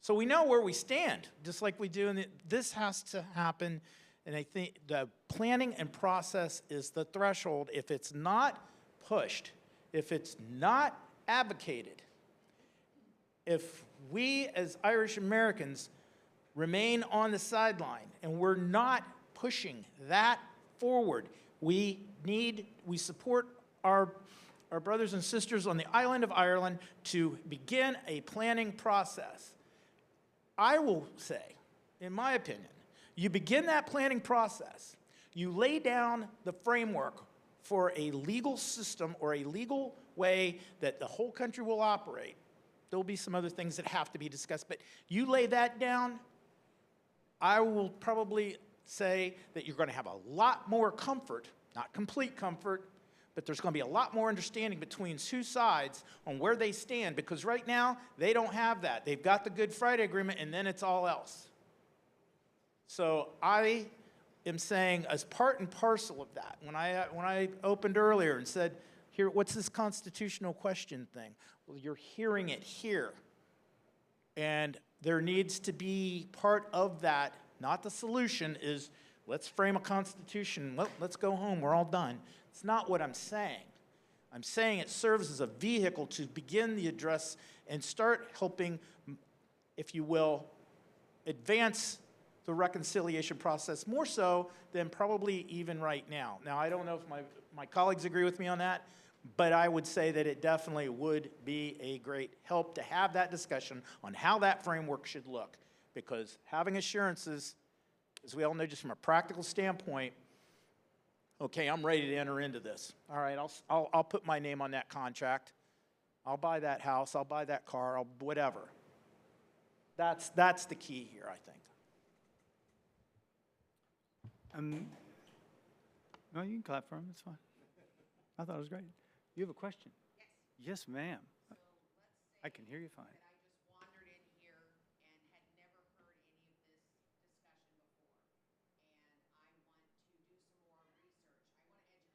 F: So we know where we stand, just like we do. This has to happen, and I think the planning and process is the threshold. If it's not pushed, if it's not advocated, if we as Irish Americans remain on the sideline and we're not pushing that forward, we support our brothers and sisters on the island of Ireland to begin a planning process. I will say, in my opinion, you begin that planning process, you lay down the framework for a legal system or a legal way that the whole country will operate. There'll be some other things that have to be discussed, but you lay that down, I will probably say that you're going to have a lot more comfort, not complete comfort, but there's going to be a lot more understanding between 2 sides on where they stand, because right now, they don't have that. They've got the Good Friday Agreement, and then it's all else. So I am saying, as part and parcel of that, when I opened earlier and said, here, what's this constitutional question thing? Well, you're hearing it here. And there needs to be part of that, not the solution, is let's frame a constitution. Well, let's go home. We're all done. It's not what I'm saying. I'm saying it serves as a vehicle to begin the address and start helping, if you will, advance the reconciliation process more so than probably even right now. Now, I don't know if my colleagues agree with me on that, but I would say that it definitely would be a great help to have that discussion on how that framework should look, because having assurances, as we all know, just from a practical standpoint, okay, I'm ready to enter into this. All right, I'll put my name on that contract. I'll buy that house. I'll buy that car. Whatever. That's the key here, I think.
B: No, you can clap for him. It's fine. I thought it was great. You have a question? Yes. Yes, ma'am. I can hear you fine.
G: I just wandered in here and had never heard any of this discussion before. And I want to do some more research. I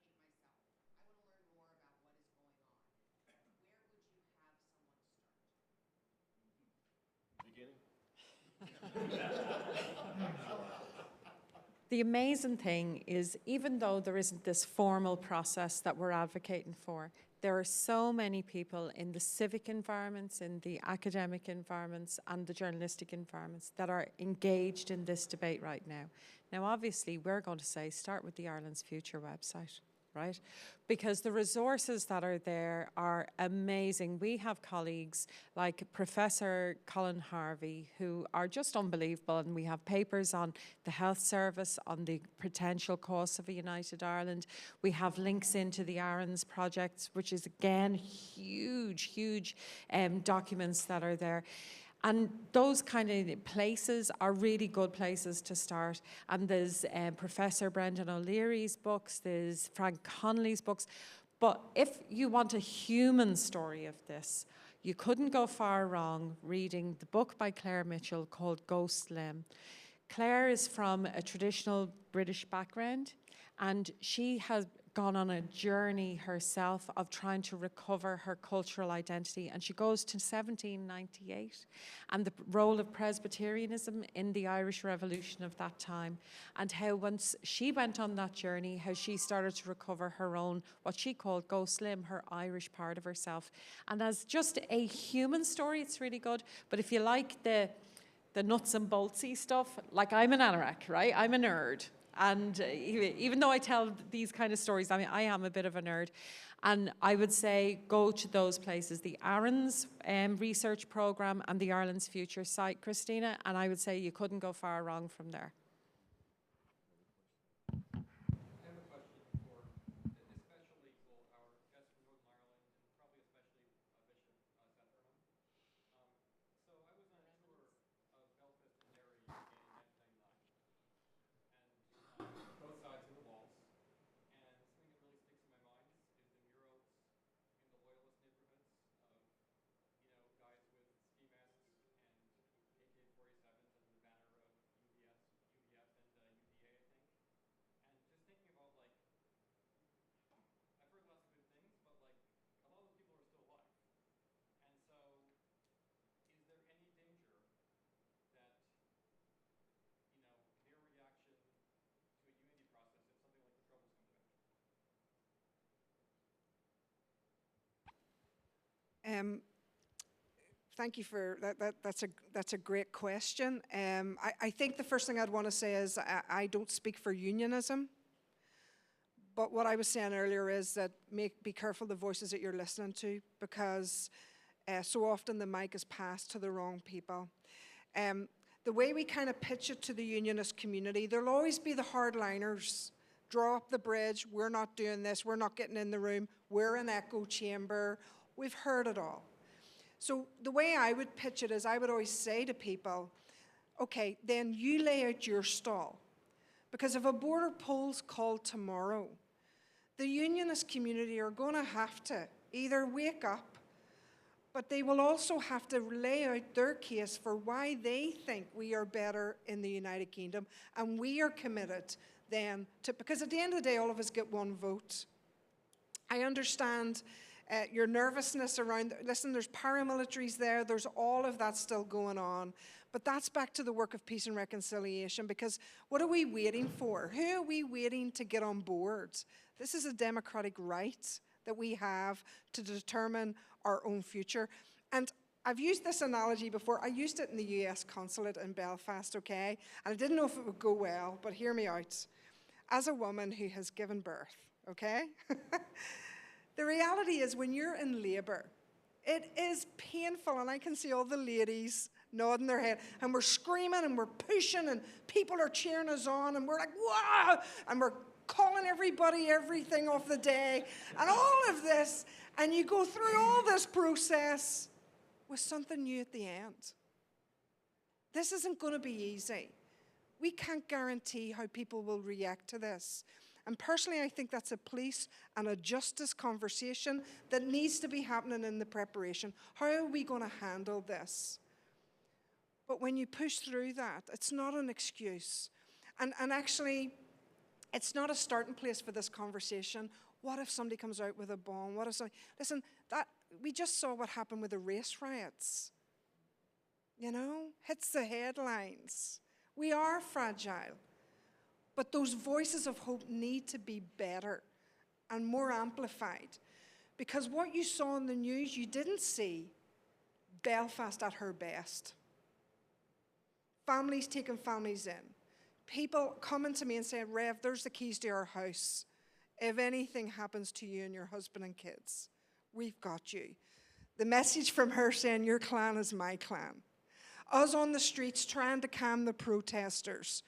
G: want to educate myself. I want to learn more about what is going on. Where would you have someone start?
D: Beginning?
C: The amazing thing is, even though there isn't this formal process that we're advocating for, there are so many people in the civic environments, in the academic environments, and the journalistic environments that are engaged in this debate right now. Now, obviously, we're going to say, start with the Ireland's Future website, right? Because the resources that are there are amazing. We have colleagues like Professor Colin Harvey, who are just unbelievable, and we have papers on the health service, on the potential costs of a united Ireland. We have links into the Aaron's projects, which is, again, huge documents that are there. And those kind of places are really good places to start. And there's Professor Brendan O'Leary's books, there's Frank Connolly's books. But if you want a human story of this, you couldn't go far wrong reading the book by Claire Mitchell called Ghost Limb. Claire is from a traditional British background, and she has gone on a journey herself of trying to recover her cultural identity. And she goes to 1798 and the role of Presbyterianism in the Irish Revolution of that time, and how once she went on that journey, how she started to recover her own, what she called Ghost Limb, her Irish part of herself. And as just a human story, it's really good. But if you like the the nuts and boltsy stuff, like I'm an anorak, right? I'm a nerd. And even though I tell these kind of stories, I mean, I am a bit of a nerd. And I would say go to those places, the Aaron's research program and the Ireland's Future site, Christina, and I would say you couldn't go far wrong from there.
E: Thank you for that. That's a great question. I think the first thing I'd want to say is I don't speak for unionism. But what I was saying earlier is that be careful the voices that you're listening to, because so often the mic is passed to the wrong people. The way we kind of pitch it to the unionist community, there'll always be the hardliners. Draw up the bridge, we're not doing this, we're not getting in the room, we're an echo chamber. We've heard it all. So the way I would pitch it is I would always say to people, okay, then you lay out your stall. Because if a border poll's called tomorrow, the unionist community are going to have to either wake up, but they will also have to lay out their case for why they think we are better in the United Kingdom, and we are committed then to, because at the end of the day, all of us get one vote. I understand your nervousness around, listen, there's paramilitaries there, there's all of that still going on. But that's back to the work of peace and reconciliation, because what are we waiting for? Who are we waiting to get on board? This is a democratic right that we have to determine our own future. And I've used this analogy before. I used it in the US consulate in Belfast, okay? And I didn't know if it would go well, but hear me out. As a woman who has given birth, okay? The reality is when you're in labour, it is painful, and I can see all the ladies nodding their head, and we're screaming and we're pushing and people are cheering us on and we're like, wow, and we're calling everybody everything of the day and all of this, and you go through all this process with something new at the end. This isn't going to be easy. We can't guarantee how people will react to this. And personally, I think that's a police and a justice conversation that needs to be happening in the preparation. How are we going to handle this? But when you push through that, it's not an excuse. And actually, it's not a starting place for this conversation. What if somebody comes out with a bomb? What if somebody... Listen, we just saw what happened with the race riots. You know, hits the headlines. We are fragile. But those voices of hope need to be better and more amplified. Because what you saw in the news, you didn't see Belfast at her best. Families taking families in. People coming to me and saying, Rev, there's the keys to our house. If anything happens to you and your husband and kids, we've got you. The message from her saying, your clan is my clan. Us on the streets trying to calm the protesters.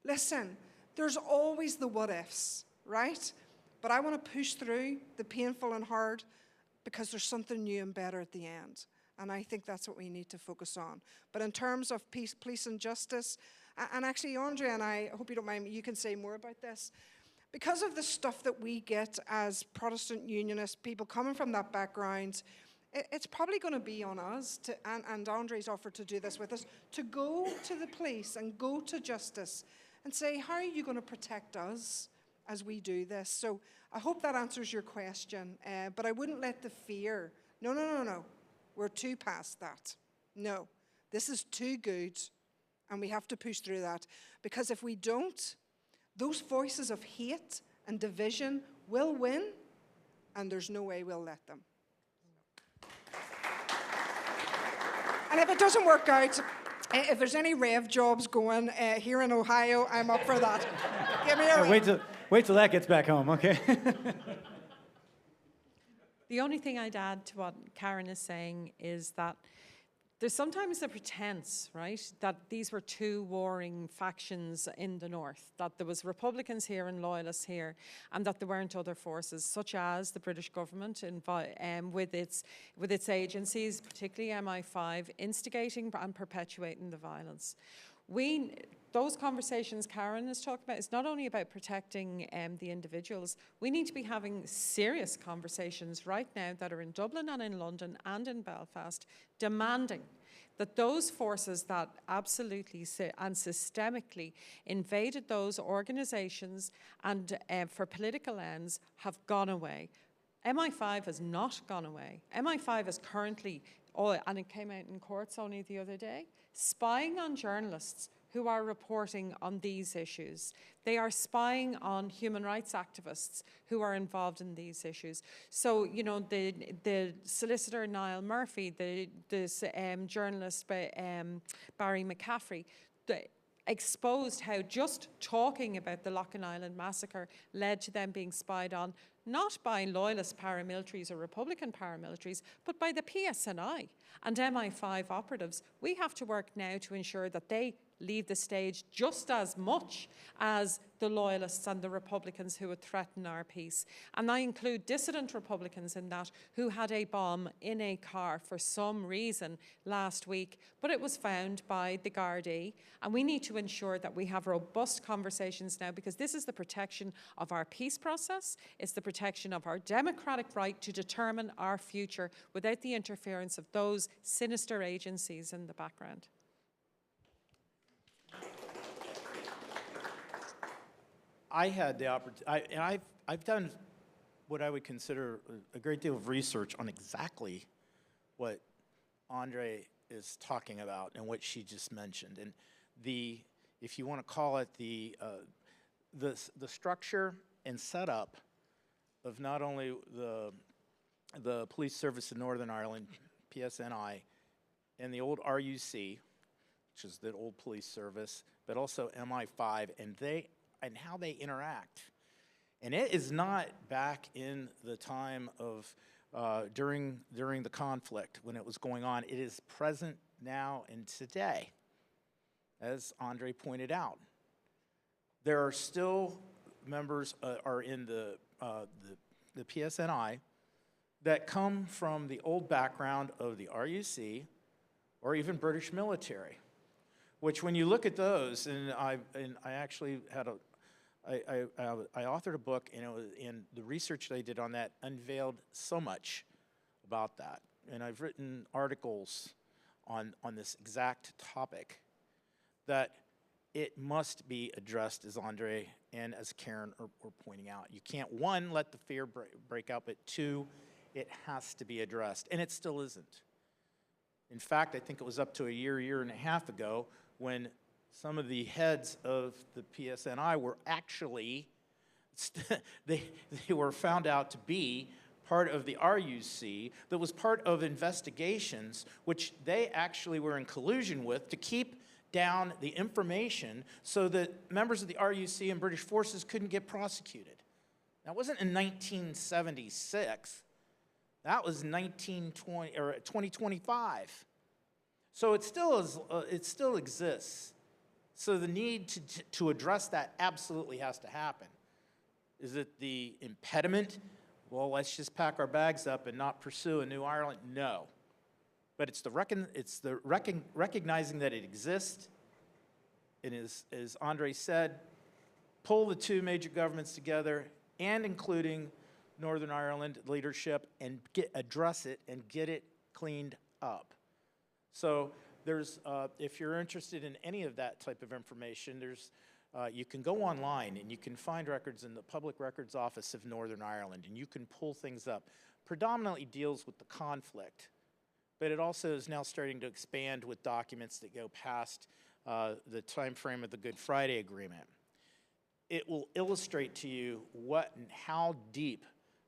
E: Listen, there's always the what ifs, right? But I want to push through the painful and hard because there's something new and better at the end. And I think that's what we need to focus on. But in terms of peace, police and justice, and actually Andre and I hope you don't mind, you can say more about this. Because of the stuff that we get as Protestant unionists, people coming from that background, it's probably going to be on us, and Andre's offered to do this with us, to go to the police and go to justice and say, how are you going to protect us as we do this? So I hope that answers your question, but I wouldn't let the fear, no. We're too past that. No, this is too good, and we have to push through that. Because if we don't, those voices of hate and division will win, and there's no way we'll let them. And if it doesn't work out, If there's any rev jobs going here in Ohio, I'm up for that. Give me a ring.
B: Wait till that gets back home, okay?
C: The only thing I'd add to what Karen is saying is that there's sometimes a pretense, right, that these were two warring factions in the north, that there was Republicans here and Loyalists here, and that there weren't other forces, such as the British government with its agencies, particularly MI5, instigating and perpetuating the violence. Those conversations Karen is talking about, it's not only about protecting the individuals. We need to be having serious conversations right now that are in Dublin and in London and in Belfast, demanding that those forces that absolutely and systemically invaded those organisations and for political ends have gone away. MI5 has not gone away. MI5 is currently, and it came out in courts only the other day, spying on journalists who are reporting on these issues. They are spying on human rights activists who are involved in these issues. So, you know, the solicitor Niall Murphy, the journalist Barry McCaffrey, exposed how just talking about the Loughlin Island massacre led to them being spied on, not by loyalist paramilitaries or Republican paramilitaries, but by the PSNI and MI5 operatives. We have to work now to ensure that they leave the stage just as much as the loyalists and the Republicans who would threaten our peace. And I include dissident Republicans in that, who had a bomb in a car for some reason last week, but it was found by the Gardaí. And we need to ensure that we have robust conversations now, because this is the protection of our peace process. It's the protection of our democratic right to determine our future without the interference of those sinister agencies in the background.
F: I had the opportunity, and I've done what I would consider a great deal of research on exactly what Andre is talking about and what she just mentioned. And if you want to call it the structure and setup of not only the police service in Northern Ireland, PSNI, and the old RUC, which is the old police service, but also MI5, and how they interact. And it is not back in the time of during the conflict when it was going on. It is present now and today, as Andre pointed out. There are still members are in the PSNI that come from the old background of the RUC or even British military, which when you look at those, and I actually had I authored a book, and the research that I did on that unveiled so much about that. And I've written articles on this exact topic, that it must be addressed, as Andre and as Karen were pointing out. You can't, one, let the fear break out, but two, it has to be addressed, and it still isn't. In fact, I think it was up to a year and a half ago when some of the heads of the PSNI were actually, they were found out to be part of the RUC that was part of investigations which they actually were in collusion with to keep down the information so that members of the RUC and British forces couldn't get prosecuted. That wasn't in 1976. That was 2025. So it still exists. So the need to address that absolutely has to happen. Is it the impediment? Well, let's just pack our bags up and not pursue a new Ireland? No. But it's recognizing that it exists, and as Andre said, pull the two major governments together, and including Northern Ireland leadership, and address it and get it cleaned up. So there's, if you're interested in any of that type of information, you can go online and you can find records in the Public Records Office of Northern Ireland, and you can pull things up. Predominantly deals with the conflict, but it also is now starting to expand with documents that go past the time frame of the Good Friday Agreement. It will illustrate to you what and how deep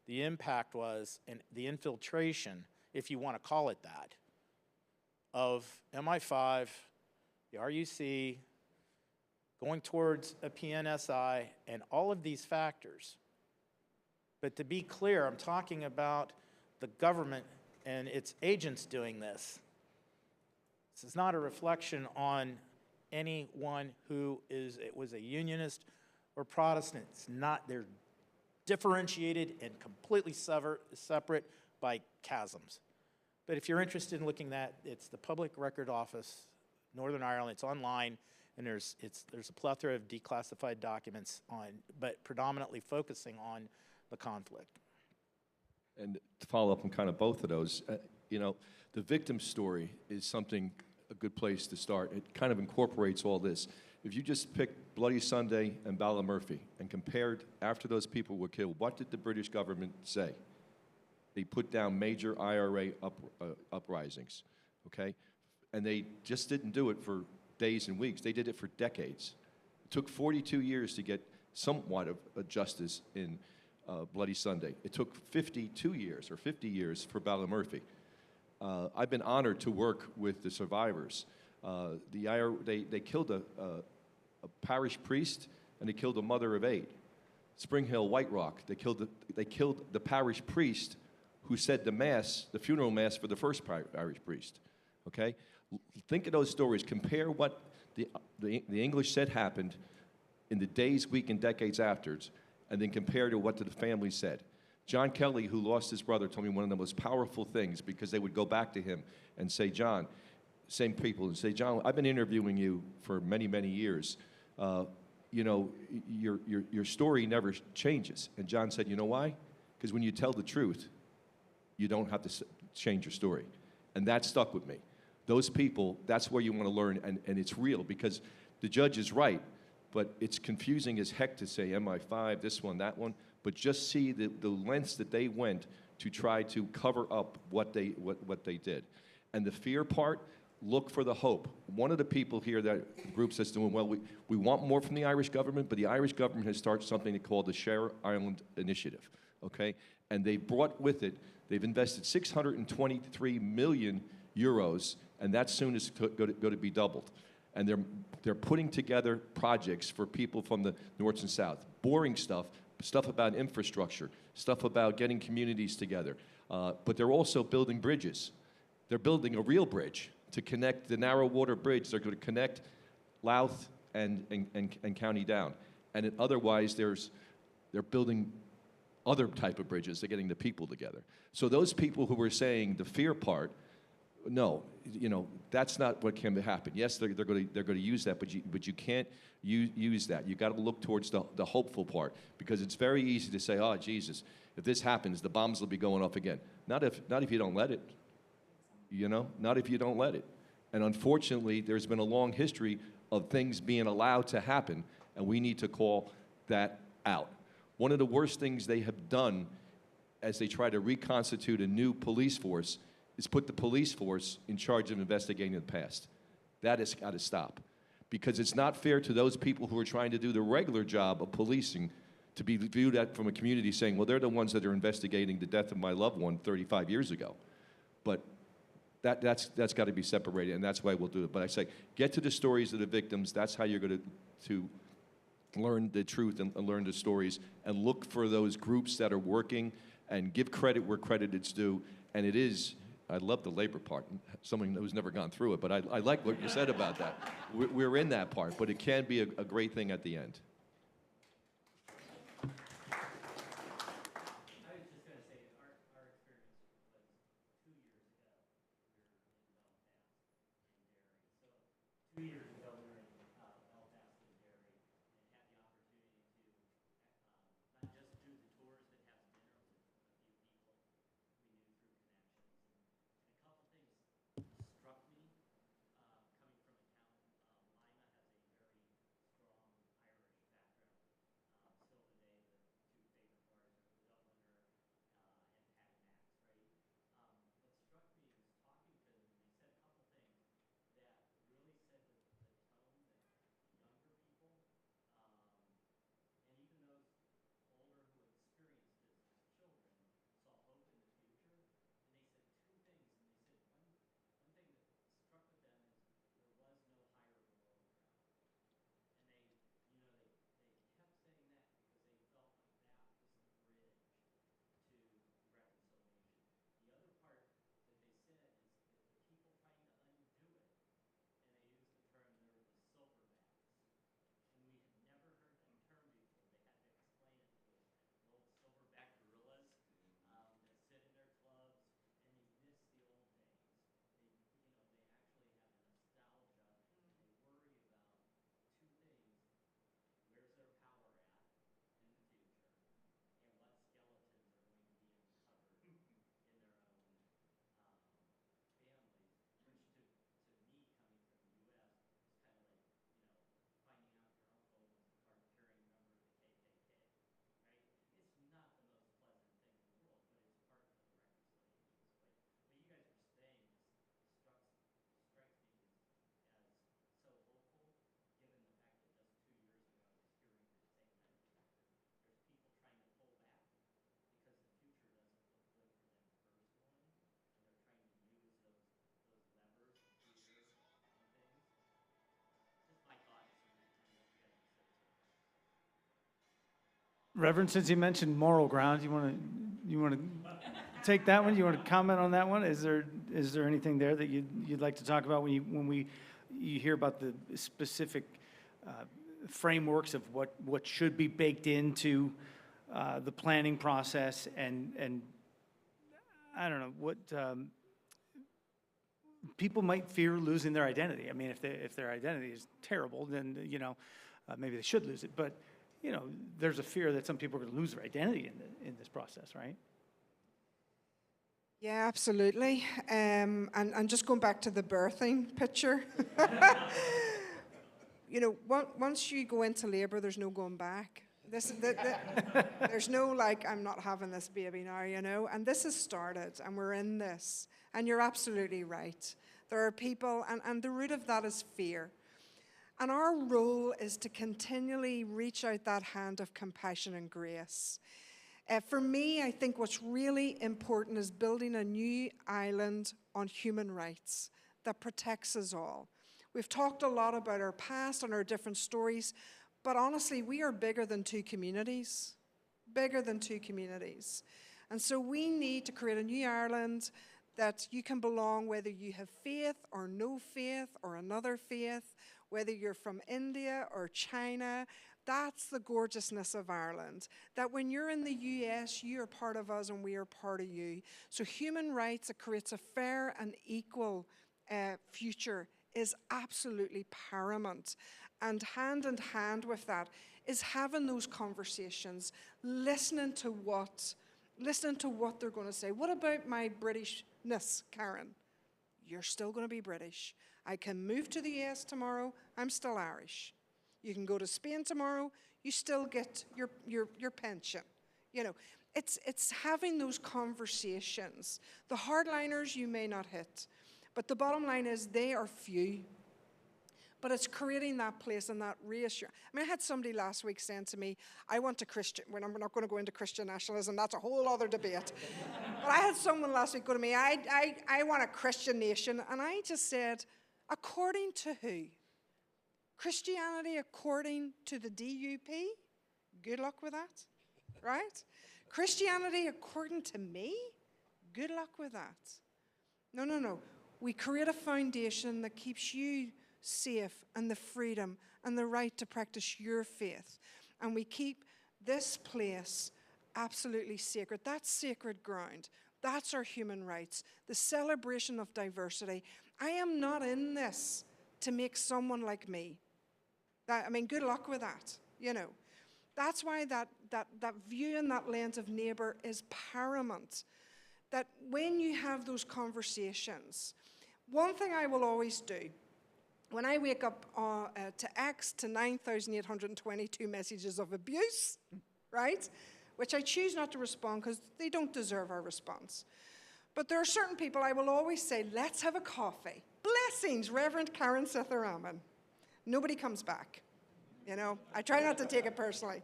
F: the impact was and the infiltration, if you want to call it that, of MI5 the RUC, going towards a PNSI, and all of these factors. But to be clear, I'm talking about the government and its agents doing this. This is not a reflection on anyone who was a unionist or Protestant. It's not, they're differentiated and completely separate by chasms. But if you're interested in looking at, it's the Public Record Office, Northern Ireland. It's online, and there's a plethora of declassified documents on, but predominantly focusing on the conflict.
D: And to follow up on kind of both of those, you know, the victim story is something, a good place to start. It kind of incorporates all this. If you just pick Bloody Sunday and Ballymurphy and compared after those people were killed, what did the British government say? They put down major IRA uprisings, okay? And they just didn't do it for days and weeks. They did it for decades. It took 42 years to get somewhat of a justice in Bloody Sunday. It took 52 years or 50 years for Ballymurphy. I've been honored to work with the survivors. They killed a parish priest and they killed a mother of 8. Spring Hill, White Rock, they killed the parish priest who said the mass, the funeral mass for the first parish priest. Okay, think of those stories. Compare what the English said happened in the days, week, and decades after, and then compare to what the family said. John Kelly, who lost his brother, told me one of the most powerful things, because they would go back to him and say, John, same people, and say, John, I've been interviewing you for many, many years. You know, your story never changes. And John said, you know why? Because when you tell the truth, you don't have to change your story. And that stuck with me. Those people, that's where you want to learn, and it's real, because the judge is right, but it's confusing as heck to say MI5, this one, that one, but just see the lengths that they went to try to cover up what they did. And the fear part, look for the hope. One of the people here, that group that's doing well, we want more from the Irish government, but the Irish government has started something they call the Share Ireland Initiative, okay? And they brought with it, they've invested 623 million euros, and that soon is going to be doubled. And they're putting together projects for people from the north and south, boring stuff about infrastructure, stuff about getting communities together. But they're also building bridges. They're building a real bridge to connect the narrow water bridge. They're going to connect Louth and County Down. And otherwise, they're building other type of bridges. They're getting the people together. So those people who were saying the fear part, no, you know, that's not what can happen. Yes, they're going to use that, but you can't use that. You got to look towards the hopeful part, because it's very easy to say, oh Jesus, if this happens, the bombs will be going off again. Not if you don't let it. You know, not if you don't let it. And unfortunately, there's been a long history of things being allowed to happen, and we need to call that out. One of the worst things they have done as they try to reconstitute a new police force is put the police force in charge of investigating the past. That has got to stop, because it's not fair to those people who are trying to do the regular job of policing to be viewed at from a community saying, well, they're the ones that are investigating the death of my loved one 35 years ago. But that's got to be separated, and that's why we'll do it. But I say, get to the stories of the victims. That's how you're going to learn the truth and learn the stories, and look for those groups that are working, and give credit where credit is due. And it is, I love the labor part. Someone who's never gone through it, but I like what you said about that. We're in that part, but it can be a great thing at the end.
B: Reverend, since you mentioned moral ground, you want to take that one? You want to comment on that one? Is there anything there that you'd like to talk about when you hear about the specific frameworks of what should be baked into the planning process and I don't know what people might fear losing their identity. I mean, if their identity is terrible, then maybe they should lose it. But there's a fear that some people are going to lose their identity in this process, right?
E: Yeah, absolutely. And just going back to the birthing picture, once you go into labor, there's no going back. There's no I'm not having this baby now, and this has started, and we're in this, and you're absolutely right. There are people, and the root of that is fear. And our role is to continually reach out that hand of compassion and grace. For me, I think what's really important is building a new island on human rights that protects us all. We've talked a lot about our past and our different stories, but honestly, we are bigger than two communities, And so we need to create a new Ireland that you can belong, whether you have faith or no faith or another faith, whether you're from India or China. That's the gorgeousness of Ireland, that when you're in the US, you are part of us and we are part of you. So human rights that creates a fair and equal future is absolutely paramount. And hand in hand with that is having those conversations, listening to what they're going to say. What about my Britishness, Karen? You're still going to be British. I can move to the US tomorrow, I'm still Irish. You can go to Spain tomorrow, you still get your pension. It's having those conversations. The hardliners you may not hit, but the bottom line is they are few. But it's creating that place and that reassurance. I had somebody last week saying to me, I want a Christian, we're not going to go into Christian nationalism, that's a whole other debate. But I had someone last week go to me, I want a Christian nation. And I just said, according to who? Christianity according to the DUP? Good luck with that, right? Christianity according to me? Good luck with that. No. We create a foundation that keeps you safe and the freedom and the right to practice your faith. And we keep this place absolutely sacred. That's sacred ground. That's our human rights, the celebration of diversity. I am not in this to make someone like me. Good luck with that, That's why that view and that lens of neighbour is paramount. That when you have those conversations, one thing I will always do, when I wake up to X to 9,822 messages of abuse, right, which I choose not to respond because they don't deserve our response. But there are certain people I will always say, let's have a coffee. Blessings, Reverend Karen Sitharaman. Nobody comes back. I try not to take it personally.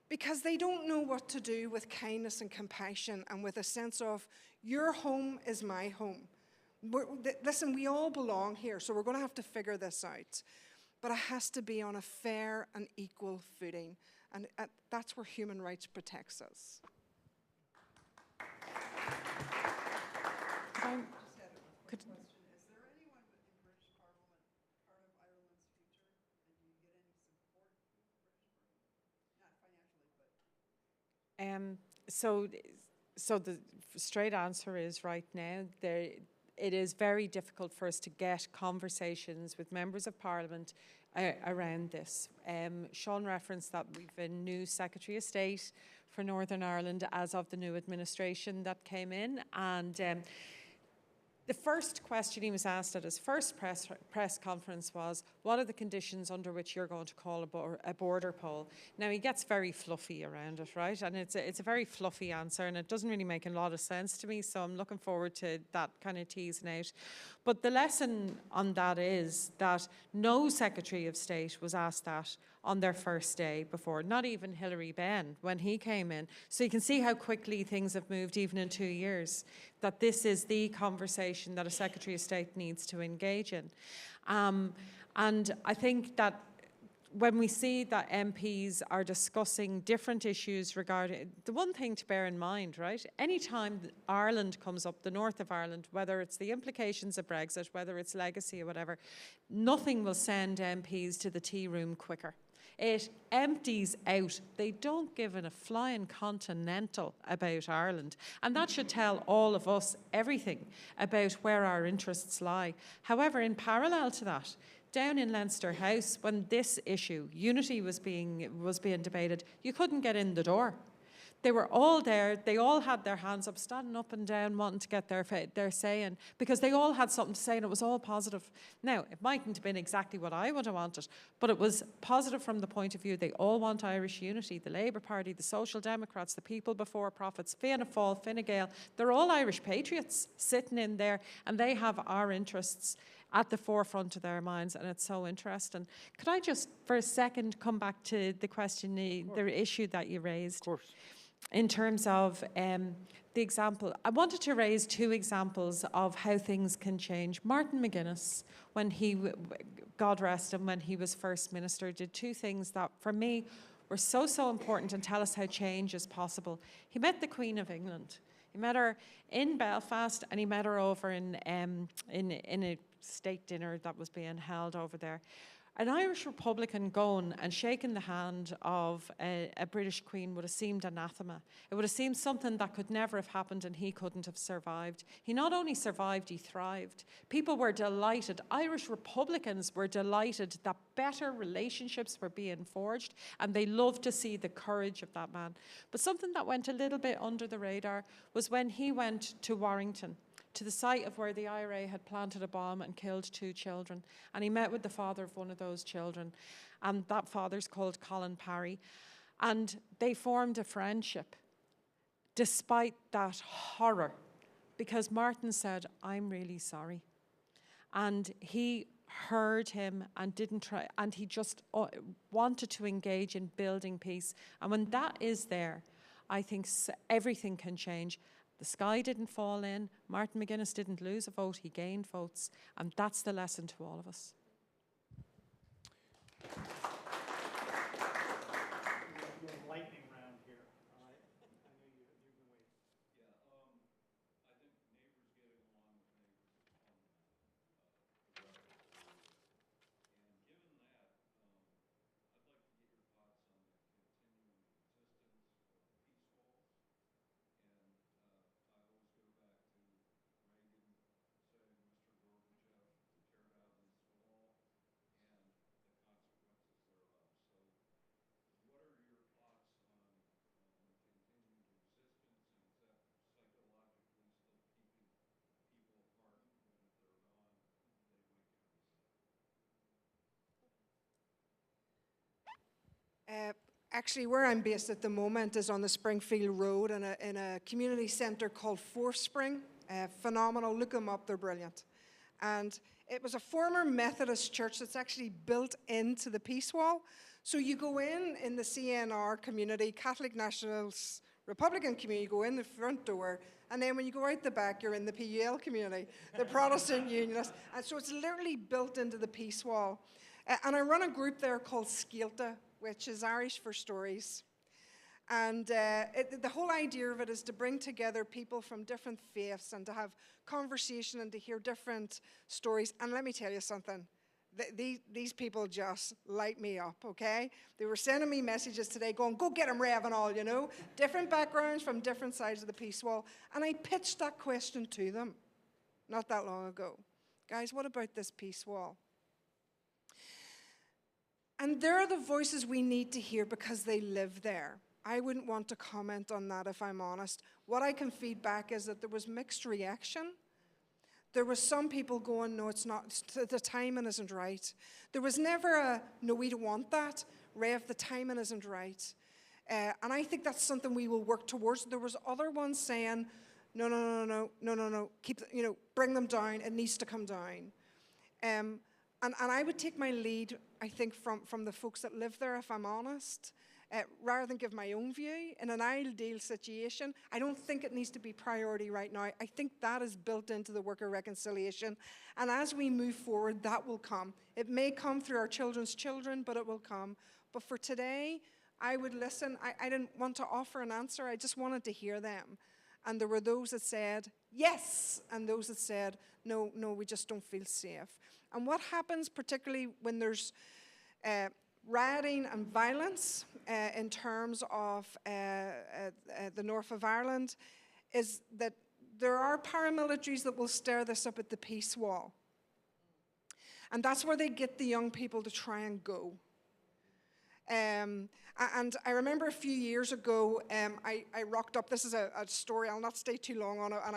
E: Because they don't know what to do with kindness and compassion and with a sense of, your home is my home. Listen, we all belong here, so we're going to have to figure this out. But it has to be on a fair and equal footing. And that's where human rights protects us.
G: Is there anyone in British Parliament part of Ireland's future? And do you get any support from the British Parliament? Not financially, but...
C: So the straight answer is right now, it is very difficult for us to get conversations with members of Parliament around this. Sean referenced that we've a new Secretary of State for Northern Ireland as of the new administration that came in, and the first question he was asked at his first press conference was, what are the conditions under which you're going to call a border poll? Now, he gets very fluffy around it, right? And it's a very fluffy answer, and it doesn't really make a lot of sense to me, so I'm looking forward to that kind of teasing out. But the lesson on that is that no Secretary of State was asked that on their first day before, not even Hilary Benn when he came in. So you can see how quickly things have moved even in 2 years, that this is the conversation that a Secretary of State needs to engage in. And I think that when we see that MPs are discussing different issues regarding, the one thing to bear in mind, right? Anytime Ireland comes up, the north of Ireland, whether it's the implications of Brexit, whether it's legacy or whatever, nothing will send MPs to the tea room quicker. It empties out. They don't give a flying continental about Ireland. And that should tell all of us everything about where our interests lie. However, in parallel to that, down in Leinster House, when this issue, unity, was being debated, you couldn't get in the door. They were all there. They all had their hands up, standing up and down, wanting to get their say in, because they all had something to say, and it was all positive. Now, it mightn't have been exactly what I would have wanted, but it was positive from the point of view they all want Irish unity. The Labour Party, the Social Democrats, the People Before Profits, Fianna Fáil, Fine Gael, they're all Irish patriots sitting in there, and they have our interests at the forefront of their minds, and it's so interesting. Could I just, for a second, come back to the question, the issue that you raised? Of course. In terms of the example, I wanted to raise two examples of how things can change. Martin McGuinness, when he, God rest him, when he was First Minister, did two things that, for me, were so important and tell us how change is possible. He met the Queen of England. He met her in Belfast, and he met her over in a state dinner that was being held over there. An Irish Republican going and shaking the hand of a British Queen would have seemed anathema. It would have seemed something that could never have happened, and he couldn't have survived. He not only survived, he thrived. People were delighted. Irish Republicans were delighted that better relationships were being forged, and they loved to see the courage of that man. But something that went a little bit under the radar was when he went to Warrington, to the site of where the IRA had planted a bomb and killed 2 children. And he met with the father of one of those children. And that father's called Colin Parry. And they formed a friendship despite that horror, because Martin said, "I'm really sorry." And he heard him and didn't try, and he just wanted to engage in building peace. And when that is there, I think everything can change. The sky didn't fall in. Martin McGuinness didn't lose a vote. He gained votes. And that's the lesson to all of us.
B: Lightning round here. All right. I know you've been waiting.
D: Yeah, I think neighbors getting along with neighbors is fundamental. And given that, I'd like to get your thoughts on the continuing existence of peace walls. And I always go back to Reagan saying, Mr. Gorbachev, to tear down this wall and the consequences thereof. So what are your thoughts on the continued existence, and is that psychologically still keeping people apart when if they're gone, they might get reset?
E: Actually, where I'm based at the moment is on the Springfield Road in a community centre called Fourth Spring. Phenomenal, look them up, they're brilliant. And it was a former Methodist church that's actually built into the Peace Wall. So you go in the CNR community, Catholic Nationals, Republican community, you go in the front door, and then when you go out the back, you're in the PUL community, the Protestant Unionists. And so it's literally built into the Peace Wall. And I run a group there called Skeelta, which is Irish for stories. And the whole idea of it is to bring together people from different faiths and to have conversation and to hear different stories. And let me tell you something. These people just light me up, okay? They were sending me messages today going, go get them, Rev, and all, you know? Different backgrounds from different sides of the peace wall. And I pitched that question to them not that long ago. Guys, what about this peace wall? And they're the voices we need to hear because they live there. I wouldn't want to comment on that if I'm honest. What I can feed back is that there was mixed reaction. There was some people going, no, it's not, the timing isn't right. There was never a, no, we don't want that. Rev, the timing isn't right. And I think that's something we will work towards. There was other ones saying, no, keep, bring them down. It needs to come down. And I would take my lead, I think, from the folks that live there, if I'm honest. rather than give my own view. In an ideal situation, I don't think it needs to be priority right now. I think that is built into the work of reconciliation. And as we move forward, that will come. It may come through our children's children, but it will come. But for today, I would listen. I didn't want to offer an answer. I just wanted to hear them. And there were those that said, yes, and those that said, no, we just don't feel safe. And what happens, particularly when there's rioting and violence in terms of the north of Ireland, is that there are paramilitaries that will stir this up at the peace wall. And that's where they get the young people to try and go. And I remember a few years ago, I rocked up. This is a story, I'll not stay too long on it, and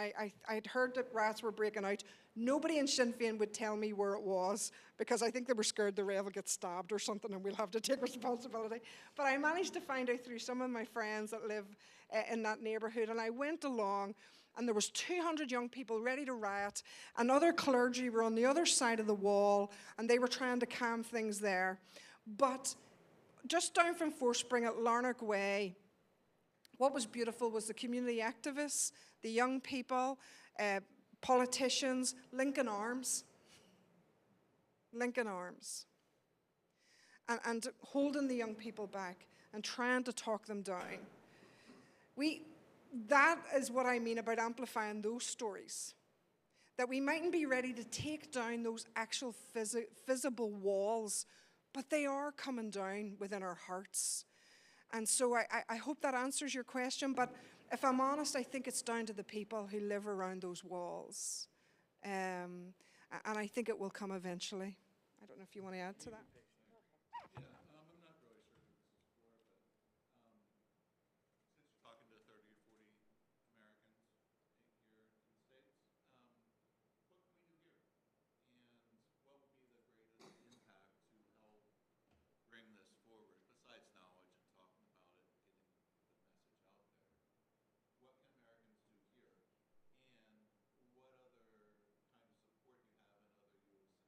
E: I'd heard that riots were breaking out. Nobody in Sinn Féin would tell me where it was, because I think they were scared the Rev will get stabbed or something and we'll have to take responsibility. But I managed to find out through some of my friends that live in that neighbourhood, and I went along, and there was 200 young people ready to riot, and other clergy were on the other side of the wall, and they were trying to calm things there. But just down from Forspring at Larnock Way, what was beautiful was the community activists, the young people, politicians, linking arms, and holding the young people back and trying to talk them down. That is what I mean about amplifying those stories. That we mightn't be ready to take down those actual visible walls, but they are coming down within our hearts. And so I hope that answers your question, but if I'm honest, I think it's down to the people who live around those walls. And I think it will come eventually. I don't know if you want to add to that.
H: I'm not really sure who this is for, but since you're talking to 30 or 40 Americans here in the States, what can we do here? And what would be the greatest impact to help bring this forward, besides knowledge and talking about it and getting the message out there? What can Americans do here? And what other kind of support you have in other U.S. cities, other groups in America that might be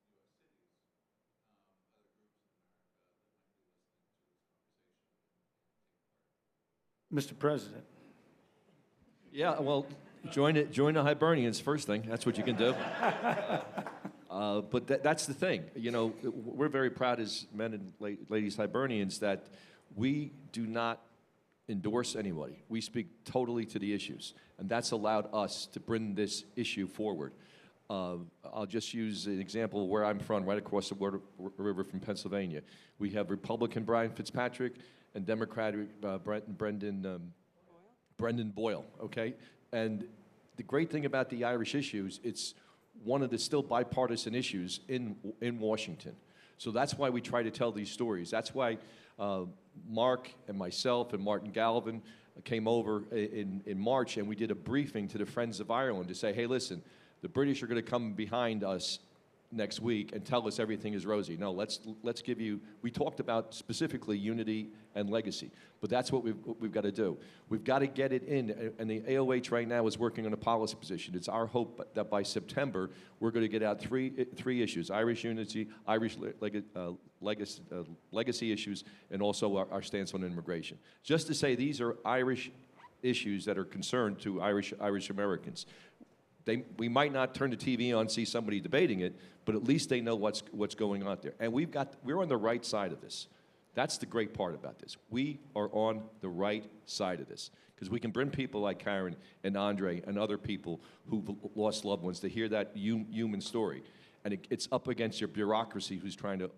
H: listening to this conversation and take part?
B: Mr. President.
D: Yeah, well, join the Hibernians first thing. That's what you can do. But that's the thing. You know, we're very proud as men and ladies Hibernians that we do not endorse anybody. We speak totally to the issues, and that's allowed us to bring this issue forward. I'll just use an example where I'm from, right across the river from Pennsylvania. We have Republican Brian Fitzpatrick and Democratic Brendan Boyle, okay? And the great thing about the Irish issues, it's one of the still bipartisan issues in Washington. So that's why we try to tell these stories. That's why Mark and myself and Martin Galvin came over in March, and we did a briefing to the Friends of Ireland to say, hey, listen, the British are going to come behind us next week and tell us everything is rosy. No, let's give you, we talked about specifically unity and legacy, but that's what we've got to do. We've got to get it in, and the AOH right now is working on a policy position. It's our hope that by September, we're going to get out three issues: Irish unity, Irish legacy issues, and also our stance on immigration. Just to say these are Irish issues that are concerned to Irish Americans. We might not turn the TV on and see somebody debating it, but at least they know what's going on there. And we're on the right side of this. That's the great part about this. We are on the right side of this, because we can bring people like Karen and Andre and other people who've lost loved ones to hear that human story. And it's up against your bureaucracy who's trying to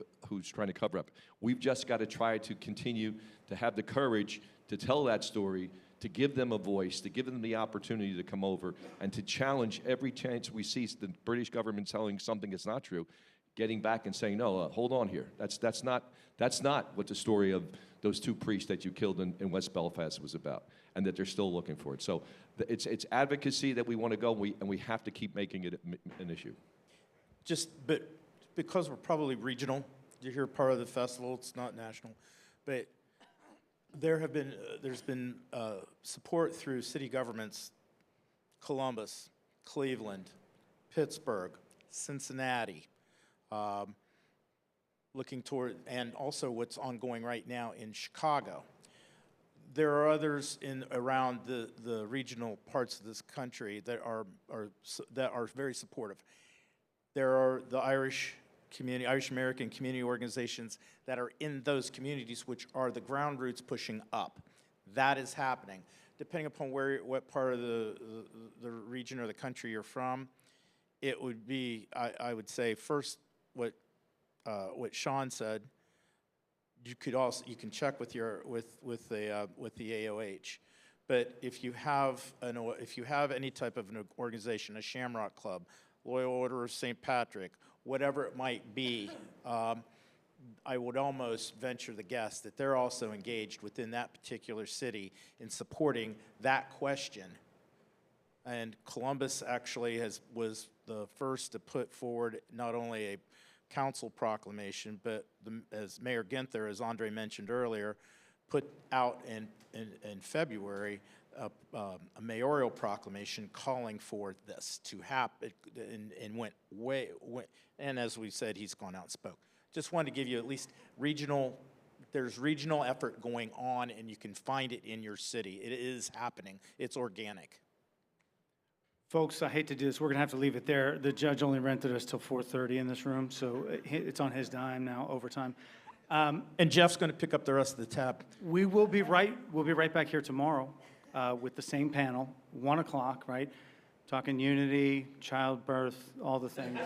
D: cover up. We've just got to try to continue to have the courage to tell that story, to give them a voice, to give them the opportunity to come over, and to challenge every chance we see the British government telling something that's not true, getting back and saying, no, hold on here. That's not what the story of those two priests that you killed in West Belfast was about, and that they're still looking for it. So it's advocacy that we want to go, and we have to keep making it an issue.
F: But because we're probably regional, you're here part of the festival, it's not national, but there's been support through city governments, Columbus, Cleveland, Pittsburgh, Cincinnati, looking toward, and also what's ongoing right now in Chicago. there are others in around the regional parts of this country that are very supportive. There are the Irish American community organizations that are in those communities, which are the ground roots pushing up. That is happening. Depending upon what part of the region or the country you're from, it would be, I would say, first what Sean said. You can check with the AOH, but if you have any type of an organization, a Shamrock Club, Loyal Order of St. Patrick, whatever it might be, I would almost venture the guess that they're also engaged within that particular city in supporting that question. And Columbus actually was the first to put forward not only a council proclamation, but as Mayor Ginther, as Andre mentioned earlier, put out in February a mayoral proclamation calling for this to happen, and went, and as we said, he's gone out and spoke. Just wanted to give you at least there's regional effort going on, and you can find it in your city. It is happening. It's organic.
B: Folks, I hate to do this. We're going to have to leave it there. The judge only rented us till 4:30 in this room, so it's on his dime now, overtime.
F: And Jeff's going to pick up the rest of the tab.
B: We'll be right back here tomorrow with the same panel, 1 o'clock, right? Talking unity, childbirth, all the things.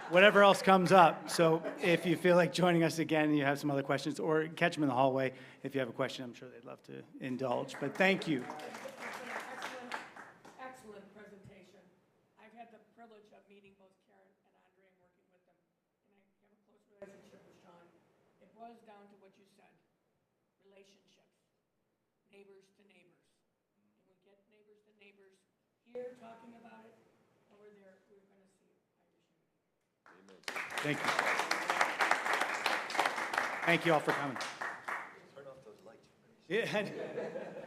B: Whatever else comes up. So if you feel like joining us again and you have some other questions, or catch them in the hallway if you have a question, I'm sure they'd love to indulge. But thank you.
I: Excellent presentation. I've had the privilege of meeting both Karen and Andre and working with them, and I have a close relationship with Sean. It boils down to what you said, relationships, neighbors to neighbors. And we get neighbors to neighbors here talking about it, over there, we're going to see Irish unity.
B: Thank you. Thank you all for coming.
D: Turn off those lights.
B: Yeah.